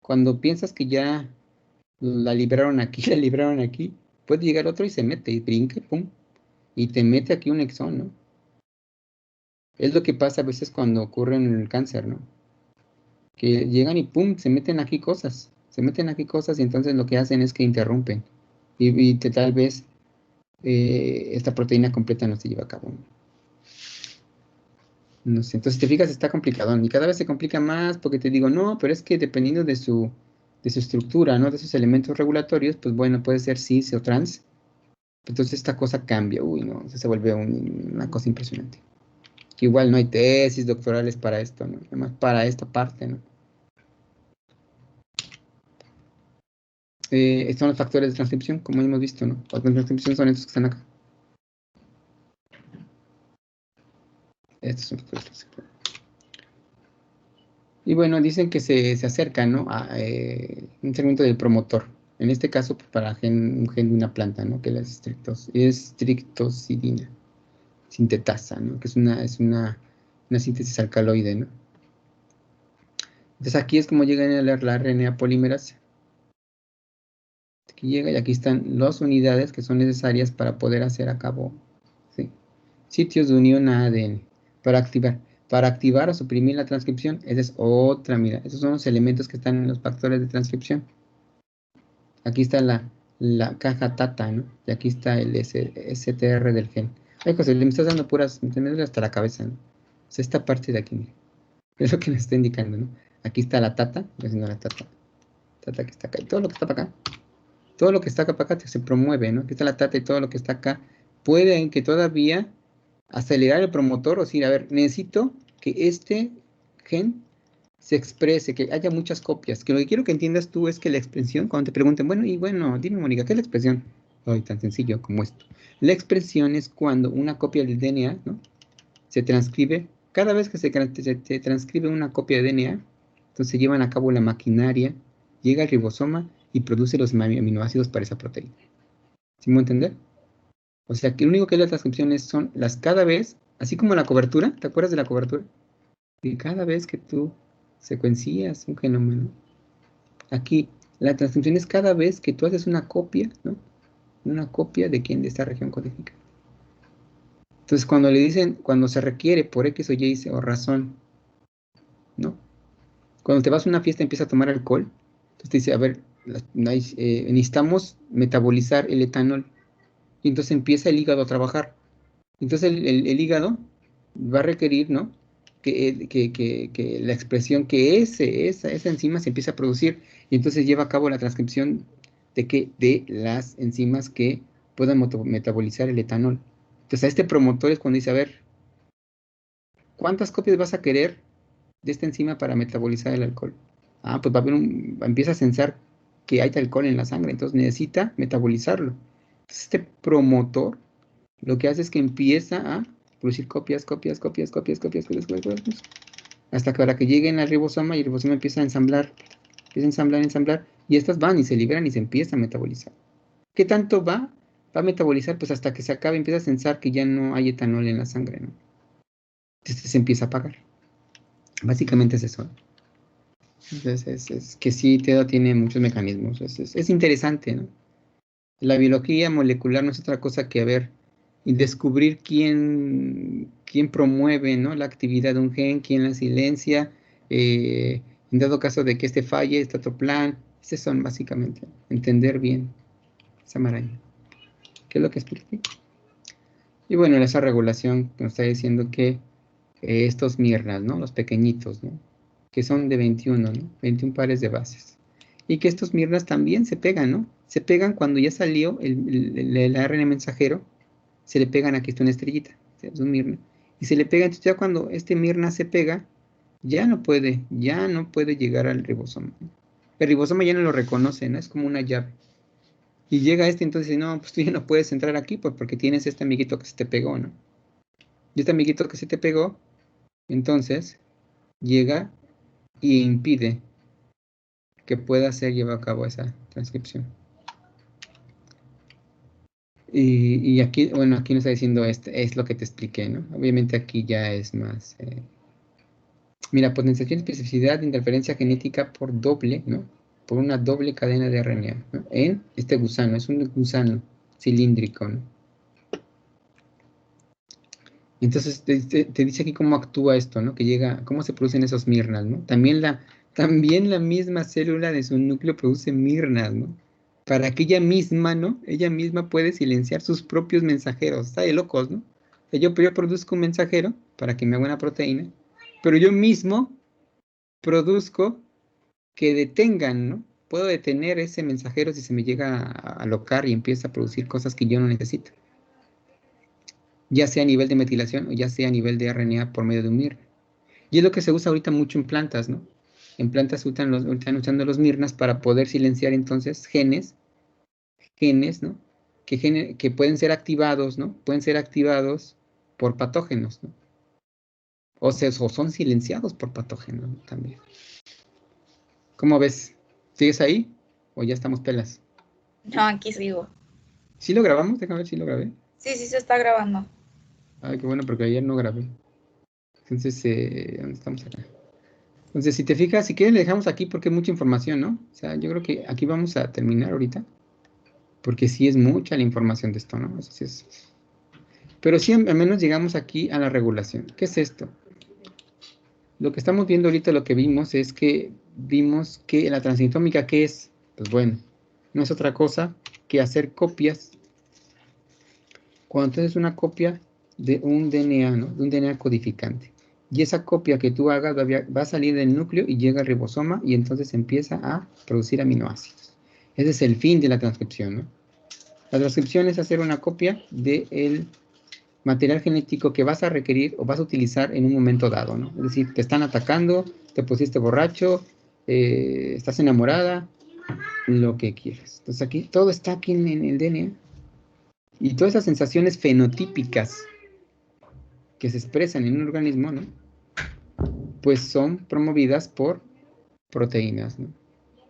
Cuando piensas que ya la libraron aquí, la libraron aquí, puede llegar otro y se mete, y brinca, pum, y te mete aquí un exón, ¿no? Es lo que pasa a veces cuando ocurre en el cáncer, ¿no? Que llegan y pum, se meten aquí cosas y entonces lo que hacen es que interrumpen. Tal vez esta proteína completa no se lleva a cabo. No sé, entonces, si te fijas, está complicado y cada vez se complica más porque te digo, no, pero es que dependiendo de su estructura, ¿no? De sus elementos regulatorios, pues bueno, puede ser cis o trans. Entonces esta cosa cambia, uy, no, se vuelve una cosa impresionante. Que igual no hay tesis doctorales para esto, ¿no? Además, para esta parte, ¿no? Son los factores de transcripción, como hemos visto, ¿no? Los factores de transcripción son estos que están acá. Estos son los factores de transcripción. Y bueno, dicen que se acercan, ¿no? A un segmento del promotor. En este caso, pues, para un gen de una planta, ¿no? Que es la estrictocidina sintetasa, ¿no? Que es una síntesis alcaloide, ¿no? Entonces aquí es como llegan a leer la RNA polímerase. Aquí llega y aquí están las unidades que son necesarias para poder hacer a cabo, ¿sí? Sitios de unión a ADN para activar. Para activar o suprimir la transcripción, esa es otra, mira, esos son los elementos que están en los factores de transcripción. Aquí está la caja TATA, ¿no? Y aquí está el STR del gen. Ay, José, le me estás dando puras, me duele hasta la cabeza, ¿no? O sea, esta parte de aquí, mira, es lo que nos está indicando, ¿no? Aquí está la TATA, haciendo la TATA que está acá, y todo lo que está para acá. Todo lo que está acá para acá se promueve, ¿no? Aquí está la TATA y todo lo que está acá. Pueden que todavía acelerar el promotor, o decir, a ver, necesito que este gen se exprese, que haya muchas copias. Que lo que quiero que entiendas tú es que la expresión, cuando te pregunten, bueno, y bueno, dime, Mónica, ¿qué es la expresión? Hoy tan sencillo como esto. La expresión es cuando una copia del DNA, ¿no? Se transcribe, cada vez que se transcribe una copia de DNA, entonces se llevan a cabo la maquinaria, llega al ribosoma y produce los aminoácidos para esa proteína. ¿Sí me voy a entender? O sea, que lo único que es la transcripción son las cada vez, así como la cobertura, ¿te acuerdas de la cobertura? Y cada vez que tú secuencias un genoma, ¿no? Aquí, la transcripción es cada vez que tú haces una copia, ¿no? Una copia de quién, de esta región codética. Entonces, cuando le dicen, cuando se requiere por X o Y o razón, ¿no? Cuando te vas a una fiesta y empiezas a tomar alcohol, entonces te dice, a ver, necesitamos metabolizar el etanol. Y entonces empieza el hígado a trabajar. Entonces el hígado va a requerir, ¿no? Que la expresión que esa enzima se empieza a producir y entonces lleva a cabo la transcripción de las enzimas que puedan metabolizar el etanol. Entonces a este promotor es cuando dice, a ver, ¿cuántas copias vas a querer de esta enzima para metabolizar el alcohol? Ah, pues empieza a sensar que hay alcohol en la sangre, entonces necesita metabolizarlo. Entonces este promotor lo que hace es que empieza a producir copias, hasta que ahora que lleguen al ribosoma y el ribosoma empieza a ensamblar, y estas van y se liberan y se empieza a metabolizar. ¿Qué tanto va? Va a metabolizar pues hasta que se acabe, empieza a sensar que ya no hay etanol en la sangre, ¿no? Entonces se empieza a apagar. Básicamente es eso. Entonces es que sí, TEDO tiene muchos mecanismos. Es interesante, ¿no? La biología molecular no es otra cosa que, a ver, y descubrir quién promueve, ¿no? La actividad de un gen, quién la silencia, en dado caso de que este falle, este otro plan. Esos son básicamente, entender bien esa maraña. ¿Qué es lo que expliqué? Y bueno, esa regulación nos está diciendo que estos mirnas, ¿no? Los pequeñitos, ¿no? Que son de 21, ¿no? 21 pares de bases. Y que estos mirnas también se pegan, ¿no? Se pegan cuando ya salió el ARN mensajero, se le pegan, aquí está una estrellita, es un mirna. Y se le pega, entonces ya cuando este mirna se pega, ya no puede llegar al ribosoma. El ribosoma ya no lo reconoce, ¿no? Es como una llave. Y llega este, entonces dice, no, pues tú ya no puedes entrar aquí, pues porque tienes este amiguito que se te pegó, ¿no? Y este amiguito que se te pegó, entonces llega y impide que pueda ser llevado a cabo esa transcripción. Y aquí, bueno, aquí nos está diciendo, es lo que te expliqué, ¿no? Obviamente aquí ya es más... mira, potenciación de especificidad de interferencia genética por doble, ¿no? Por una doble cadena de RNA, ¿no? En este gusano, es un gusano cilíndrico, ¿no? Entonces te dice aquí cómo actúa esto, ¿no? Que llega, cómo se producen esos mirnas, ¿no? También la misma célula de su núcleo produce mirnas, ¿no? Para que ella misma, ¿no? Ella misma puede silenciar sus propios mensajeros. Está de locos, ¿no? O sea, yo produzco un mensajero para que me haga una proteína, pero yo mismo produzco que detengan, ¿no? Puedo detener ese mensajero si se me llega a alocar y empieza a producir cosas que yo no necesito, ya sea a nivel de metilación o ya sea a nivel de RNA por medio de un MIR. Y es lo que se usa ahorita mucho en plantas, ¿no? En plantas están usando los mirnas para poder silenciar entonces genes, ¿no? Que pueden ser activados, ¿no? Pueden ser activados por patógenos, ¿no? O son silenciados por patógenos, ¿no? También. ¿Cómo ves? ¿Sigues ahí? ¿O ya estamos pelas? No, aquí sigo. ¿Sí lo grabamos? Déjame ver si lo grabé. Sí, sí se está grabando. Ay, qué bueno, porque ayer no grabé. Entonces, ¿dónde estamos acá? Entonces, si te fijas, si quieres le dejamos aquí porque hay mucha información, ¿no? O sea, yo creo que aquí vamos a terminar ahorita, porque sí es mucha la información de esto, ¿no? Eso sí es. Pero sí, al menos llegamos aquí a la regulación. ¿Qué es esto? Lo que estamos viendo ahorita, lo que vimos es que vimos que la transcriptómica, ¿qué es? Pues bueno, no es otra cosa que hacer copias. Cuando tú haces una copia de un DNA, ¿no? De un DNA codificante. Y esa copia que tú hagas va a salir del núcleo y llega al ribosoma y entonces empieza a producir aminoácidos. Ese es el fin de la transcripción, ¿no? La transcripción es hacer una copia del material genético que vas a requerir o vas a utilizar en un momento dado, ¿no? Es decir, te están atacando, te pusiste borracho, estás enamorada, lo que quieras. Entonces aquí, todo está aquí en el DNA. Y todas esas sensaciones fenotípicas que se expresan en un organismo, ¿no? Pues son promovidas por proteínas, ¿no?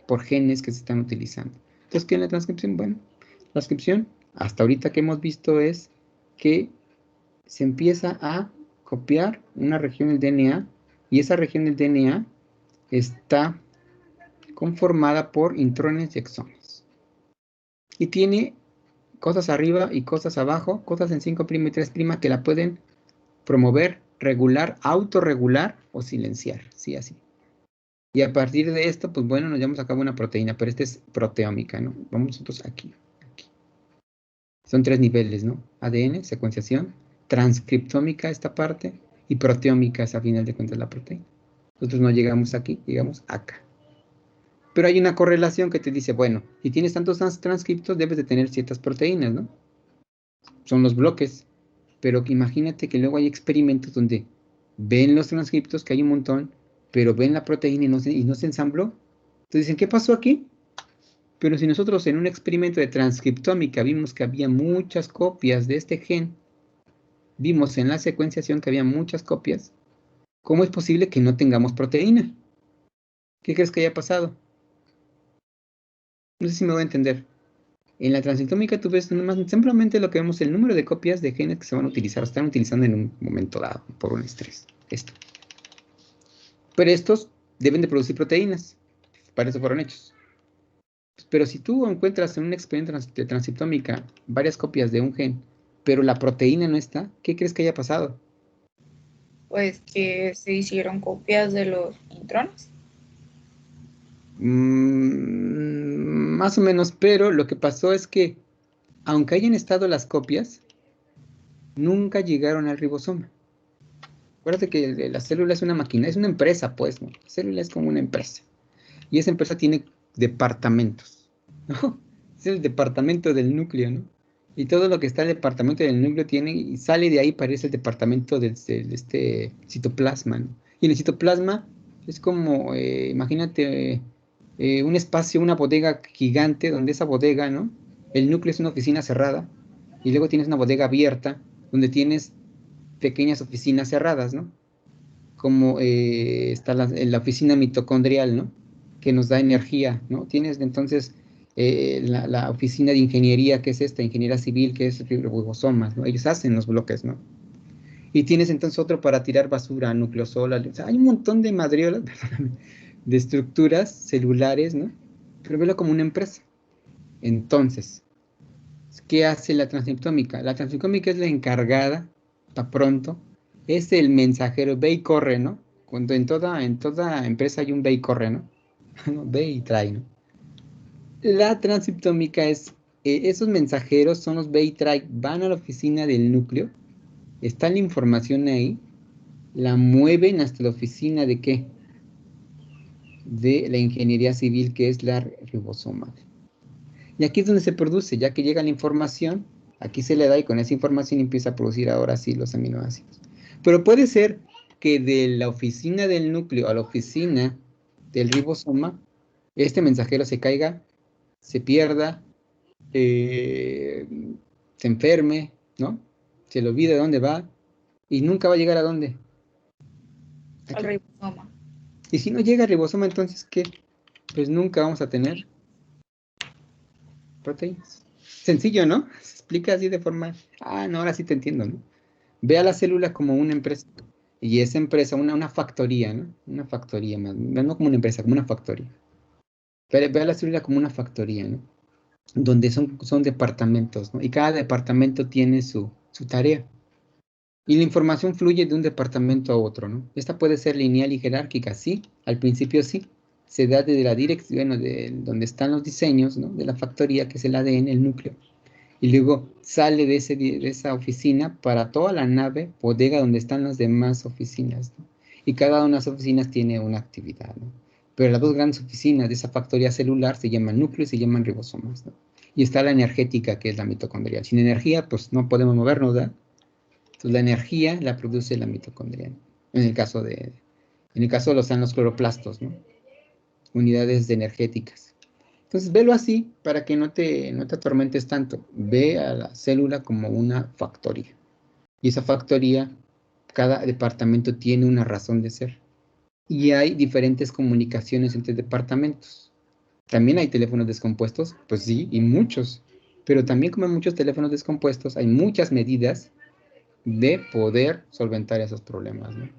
Por genes que se están utilizando. Entonces, ¿qué es la transcripción? Bueno, la transcripción, hasta ahorita que hemos visto es que se empieza a copiar una región del DNA y esa región del DNA está conformada por intrones y exones. Y tiene cosas arriba y cosas abajo, cosas en 5' y 3' que la pueden promover, regular, autorregular o silenciar, sí, así. Y a partir de esto, pues bueno, nos llevamos a cabo una proteína, pero esta es proteómica, ¿no? Vamos nosotros aquí. Son 3 niveles, ¿no? ADN, secuenciación, transcriptómica esta parte, y proteómica es a final de cuentas la proteína. Nosotros no llegamos aquí, llegamos acá. Pero hay una correlación que te dice, bueno, si tienes tantos transcriptos, debes de tener ciertas proteínas, ¿no? Son los bloques. Pero imagínate que luego hay experimentos donde ven los transcriptos, que hay un montón, pero ven la proteína y no se ensambló. Entonces dicen, ¿qué pasó aquí? Pero si nosotros en un experimento de transcriptómica vimos que había muchas copias de este gen, vimos en la secuenciación que había muchas copias, ¿cómo es posible que no tengamos proteína? ¿Qué crees que haya pasado? No sé si me voy a entender. En la transcriptómica tú ves simplemente lo que vemos, el número de copias de genes que se van a utilizar, o están utilizando en un momento dado, por un estrés. Esto. Pero estos deben de producir proteínas, para eso fueron hechos. Pero si tú encuentras en un experimento de transcriptómica varias copias de un gen, pero la proteína no está, ¿qué crees que haya pasado? Pues que se hicieron copias de los intrones. Más o menos, pero lo que pasó es que, aunque hayan estado las copias, nunca llegaron al ribosoma. Acuérdate que la célula es una máquina, es una empresa, pues, ¿no? La célula es como una empresa. Y esa empresa tiene departamentos, ¿no? Es el departamento del núcleo, ¿no? Y todo lo que está en el departamento del núcleo tiene, y sale de ahí, parece el departamento de este citoplasma, ¿no? Y en el citoplasma es como, imagínate, un espacio, una bodega gigante, donde esa bodega, ¿no? El núcleo es una oficina cerrada, y luego tienes una bodega abierta, donde tienes pequeñas oficinas cerradas, ¿no? Como está la oficina mitocondrial, ¿no? Que nos da energía, ¿no? Tienes entonces la oficina de ingeniería, que es esta, ingeniería civil, que es ribosomas, ¿no? Ellos hacen los bloques, ¿no? Y tienes entonces otro para tirar basura, nucleosol, o sea, hay un montón de madriolas, perdóname, de estructuras celulares, ¿no? Pero velo como una empresa. Entonces, ¿qué hace la transcriptómica? La transcriptómica es la encargada, está pronto, es el mensajero, ve y corre, ¿no? Cuando en toda empresa hay un ve y corre, ¿no? Ve y trae, ¿no? La transcriptómica es, esos mensajeros son los ve y trae, van a la oficina del núcleo, está la información ahí, la mueven hasta la oficina de ¿qué? De la ingeniería civil, que es la ribosoma. Y aquí es donde se produce, ya que llega la información, aquí se le da y con esa información empieza a producir ahora sí los aminoácidos. Pero puede ser que de la oficina del núcleo a la oficina del ribosoma, este mensajero se caiga, se pierda, eh, se enferme, ¿no? Se le olvide dónde va y nunca va a llegar a dónde. Al Aquí. ribosoma. Y si no llega al ribosoma, entonces, ¿qué? Pues nunca vamos a tener proteínas. Sencillo, ¿no? Se explica así de forma, no, ahora sí te entiendo, ¿no? Ve a la célula como una empresa. Y esa empresa, una factoría, ¿no? Una factoría más, no como una empresa, como una factoría. Ve a la célula como una factoría, ¿no? Donde son departamentos, ¿no? Y cada departamento tiene su tarea. Y la información fluye de un departamento a otro, ¿no? Esta puede ser lineal y jerárquica, sí, al principio sí. Se da desde la dirección, bueno, de donde están los diseños, ¿no? De la factoría, que es el ADN, el núcleo. Y luego sale de esa oficina para toda la nave, bodega, donde están las demás oficinas, ¿no? Y cada una de las oficinas tiene una actividad, ¿no? Pero las dos grandes oficinas de esa factoría celular se llaman núcleos y se llaman ribosomas, ¿no? Y está la energética, que es la mitocondrial. Sin energía, pues no podemos movernos, ¿verdad? Entonces la energía la produce la mitocondria, ¿no? En el caso de los están los cloroplastos, ¿no? Unidades energéticas. Entonces, velo así para que no te atormentes tanto. Ve a la célula como una factoría. Y esa factoría, cada departamento tiene una razón de ser. Y hay diferentes comunicaciones entre departamentos. También hay teléfonos descompuestos, pues sí, y muchos. Pero también como hay muchos teléfonos descompuestos, hay muchas medidas de poder solventar esos problemas, ¿no?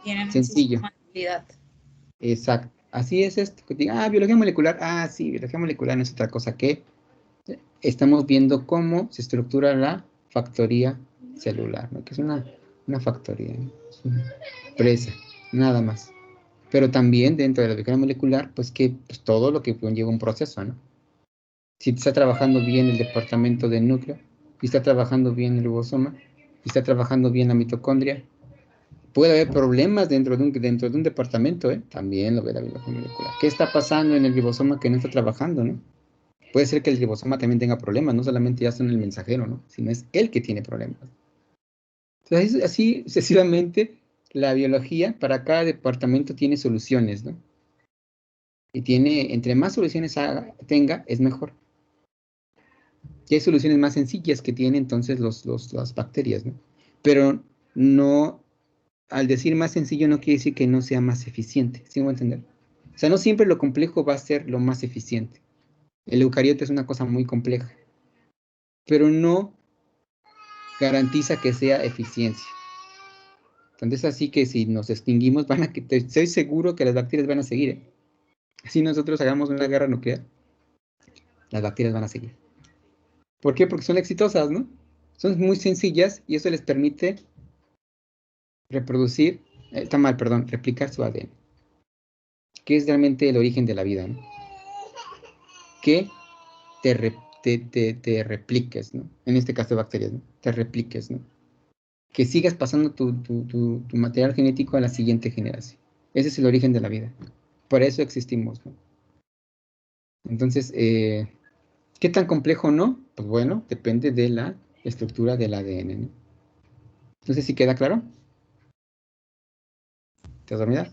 Tienen un Sencillo, sistema de utilidad. exacto. Así es esto, que diga, biología molecular, sí, biología molecular no es otra cosa que estamos viendo cómo se estructura la factoría celular, ¿no? Que es una factoría, ¿no? Es una empresa, nada más. Pero también dentro de la biología molecular, pues que pues, todo lo que conlleva un proceso, ¿no? Si está trabajando bien el departamento del núcleo, y está trabajando bien el ribosoma, y está trabajando bien la mitocondria, puede haber problemas dentro de un departamento, ¿eh? También lo ve la biología molecular. ¿Qué está pasando en el ribosoma que no está trabajando, ¿no? Puede ser que el ribosoma también tenga problemas, no solamente ya son el mensajero, ¿no? Sino es él que tiene problemas. Entonces, así sucesivamente, la biología para cada departamento tiene soluciones, ¿no? Y entre más soluciones tenga, es mejor. Y hay soluciones más sencillas que tienen entonces las bacterias, ¿no? Pero no, al decir más sencillo no quiere decir que no sea más eficiente, ¿sí me voy a entender? O sea, no siempre lo complejo va a ser lo más eficiente. El eucariote es una cosa muy compleja, pero no garantiza que sea eficiencia. Entonces, así que si nos extinguimos, estoy seguro que las bacterias van a seguir, ¿eh? Si nosotros hagamos una guerra nuclear, las bacterias van a seguir. ¿Por qué? Porque son exitosas, ¿no? Son muy sencillas y eso les permite reproducir, está mal, perdón, replicar su ADN, que es realmente el origen de la vida, ¿no? Que te repliques, ¿no? En este caso de bacterias, ¿no? Te repliques, ¿no? Que sigas pasando tu material genético a la siguiente generación. Ese es el origen de la vida. Por eso existimos, ¿no? Entonces, ¿qué tan complejo no? Pues bueno, depende de la estructura del ADN, ¿no? Entonces, ¿sí queda claro? ¿Te has dormido?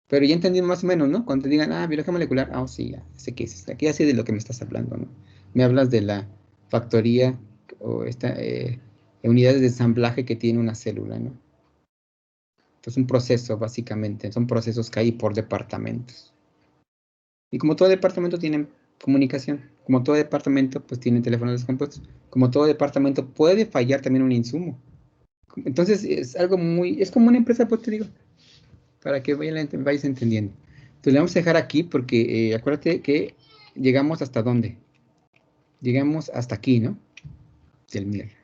Pero ya entendí más o menos, ¿no? Cuando te digan, biología molecular, sí, ya sé qué es. Aquí ya sé de lo que me estás hablando, ¿no? Me hablas de la factoría o unidades de ensamblaje que tiene una célula, ¿no? Entonces, un proceso, básicamente, son procesos que hay por departamentos. Y como todo departamento tienen comunicación. Como todo departamento, pues tiene teléfonos descompuestos. Como todo departamento puede fallar también un insumo. Entonces es algo muy, es como una empresa, pues te digo, para que vayas entendiendo. Entonces le vamos a dejar aquí porque acuérdate que llegamos hasta dónde. Llegamos hasta aquí, ¿no? Del MIR. Sí,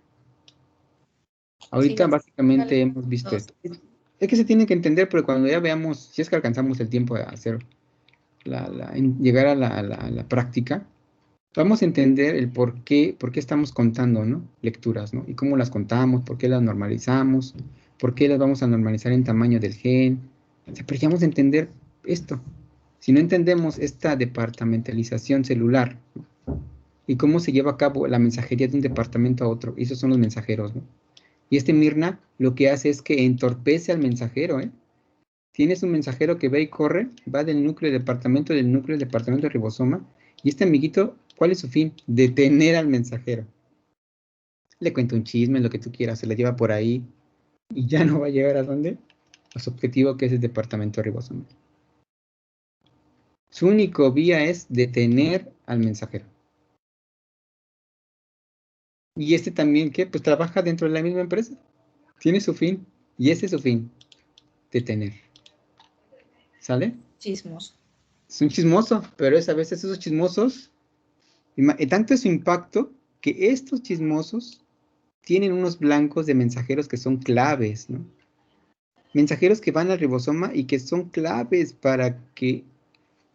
Ahorita básicamente hemos visto esto. Es que se tiene que entender, pero cuando ya veamos, si es que alcanzamos el tiempo de hacer llegar a la práctica, vamos a entender el por qué estamos contando, ¿no? Lecturas, ¿no? Y cómo las contamos, por qué las normalizamos, por qué las vamos a normalizar en tamaño del gen. O sea, pero ya vamos a entender esto. Si no entendemos esta departamentalización celular, ¿no? Y cómo se lleva a cabo la mensajería de un departamento a otro, y esos son los mensajeros, ¿no? Y este Mirna lo que hace es que entorpece al mensajero, ¿eh? Tienes un mensajero que va y corre, va del núcleo del núcleo del departamento de ribosoma, y este amiguito, ¿cuál es su fin? Detener al mensajero. Le cuenta un chisme, lo que tú quieras, se la lleva por ahí, y ya no va a llegar a dónde? A su objetivo, que es el departamento de ribosoma. Su único vía es detener al mensajero. Y este también, ¿qué? Pues trabaja dentro de la misma empresa. Tiene su fin, y ese es su fin, detener. ¿Sale? Chismos. Es un chismoso, pero es a veces esos chismosos, tanto es su impacto que estos chismosos tienen unos blancos de mensajeros que son claves, ¿no? Mensajeros que van al ribosoma y que son claves para que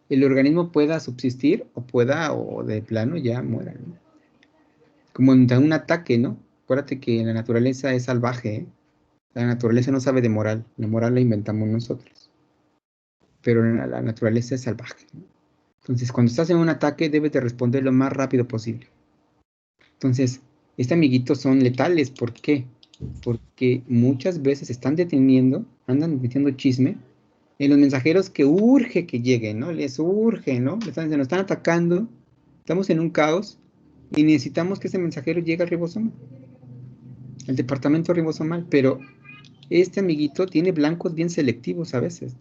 el organismo pueda subsistir o de plano ya muera, ¿no? Como en un ataque, ¿no? Acuérdate que la naturaleza es salvaje, ¿eh? La naturaleza no sabe de moral, la moral la inventamos nosotros, pero la naturaleza es salvaje, ¿no? Entonces, cuando estás en un ataque, debes de responder lo más rápido posible. Entonces, este amiguitos son letales. ¿Por qué? Porque muchas veces están deteniendo, andan metiendo chisme en los mensajeros que urge que lleguen, ¿no? Les urge, ¿no? Se nos están atacando, estamos en un caos y necesitamos que ese mensajero llegue al ribosoma, al departamento ribosomal, pero este amiguito tiene blancos bien selectivos a veces,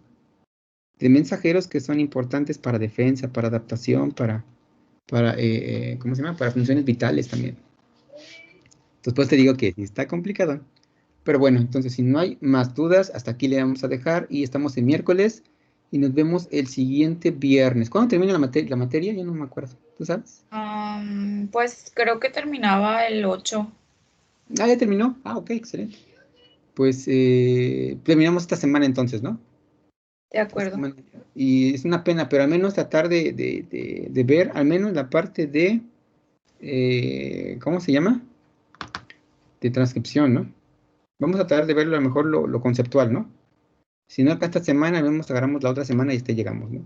de mensajeros que son importantes para defensa, para adaptación, ¿cómo se llama? Para funciones vitales también. Entonces, pues te digo que sí está complicado. Pero bueno, entonces si no hay más dudas, hasta aquí le vamos a dejar y estamos en miércoles y nos vemos el siguiente viernes. ¿Cuándo termina la materia? Ya no me acuerdo. ¿Tú sabes? Pues creo que terminaba el 8. Ah, ya terminó. Ah, ok, excelente. Pues terminamos esta semana entonces, ¿no? De Esta acuerdo. semana. Y es una pena, pero al menos tratar de ver al menos la parte de, ¿cómo se llama? De transcripción, ¿no? Vamos a tratar de ver a lo mejor lo conceptual, ¿no? Si no, acá esta semana, vemos, agarramos la otra semana y este llegamos, ¿no?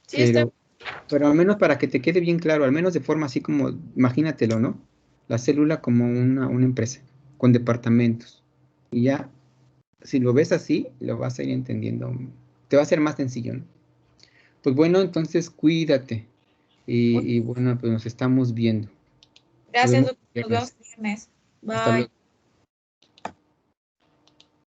Sí, está. Pero al menos para que te quede bien claro, al menos de forma así como, imagínatelo, ¿no? La célula como una empresa, con departamentos. Y ya, si lo ves así, lo vas a ir entendiendo. Te va a ser más sencillo, ¿no? Pues bueno, entonces cuídate. Y bueno, pues nos estamos viendo. Nos Gracias, vemos doctor. el Nos vemos viernes. el viernes. Hasta Bye. luego.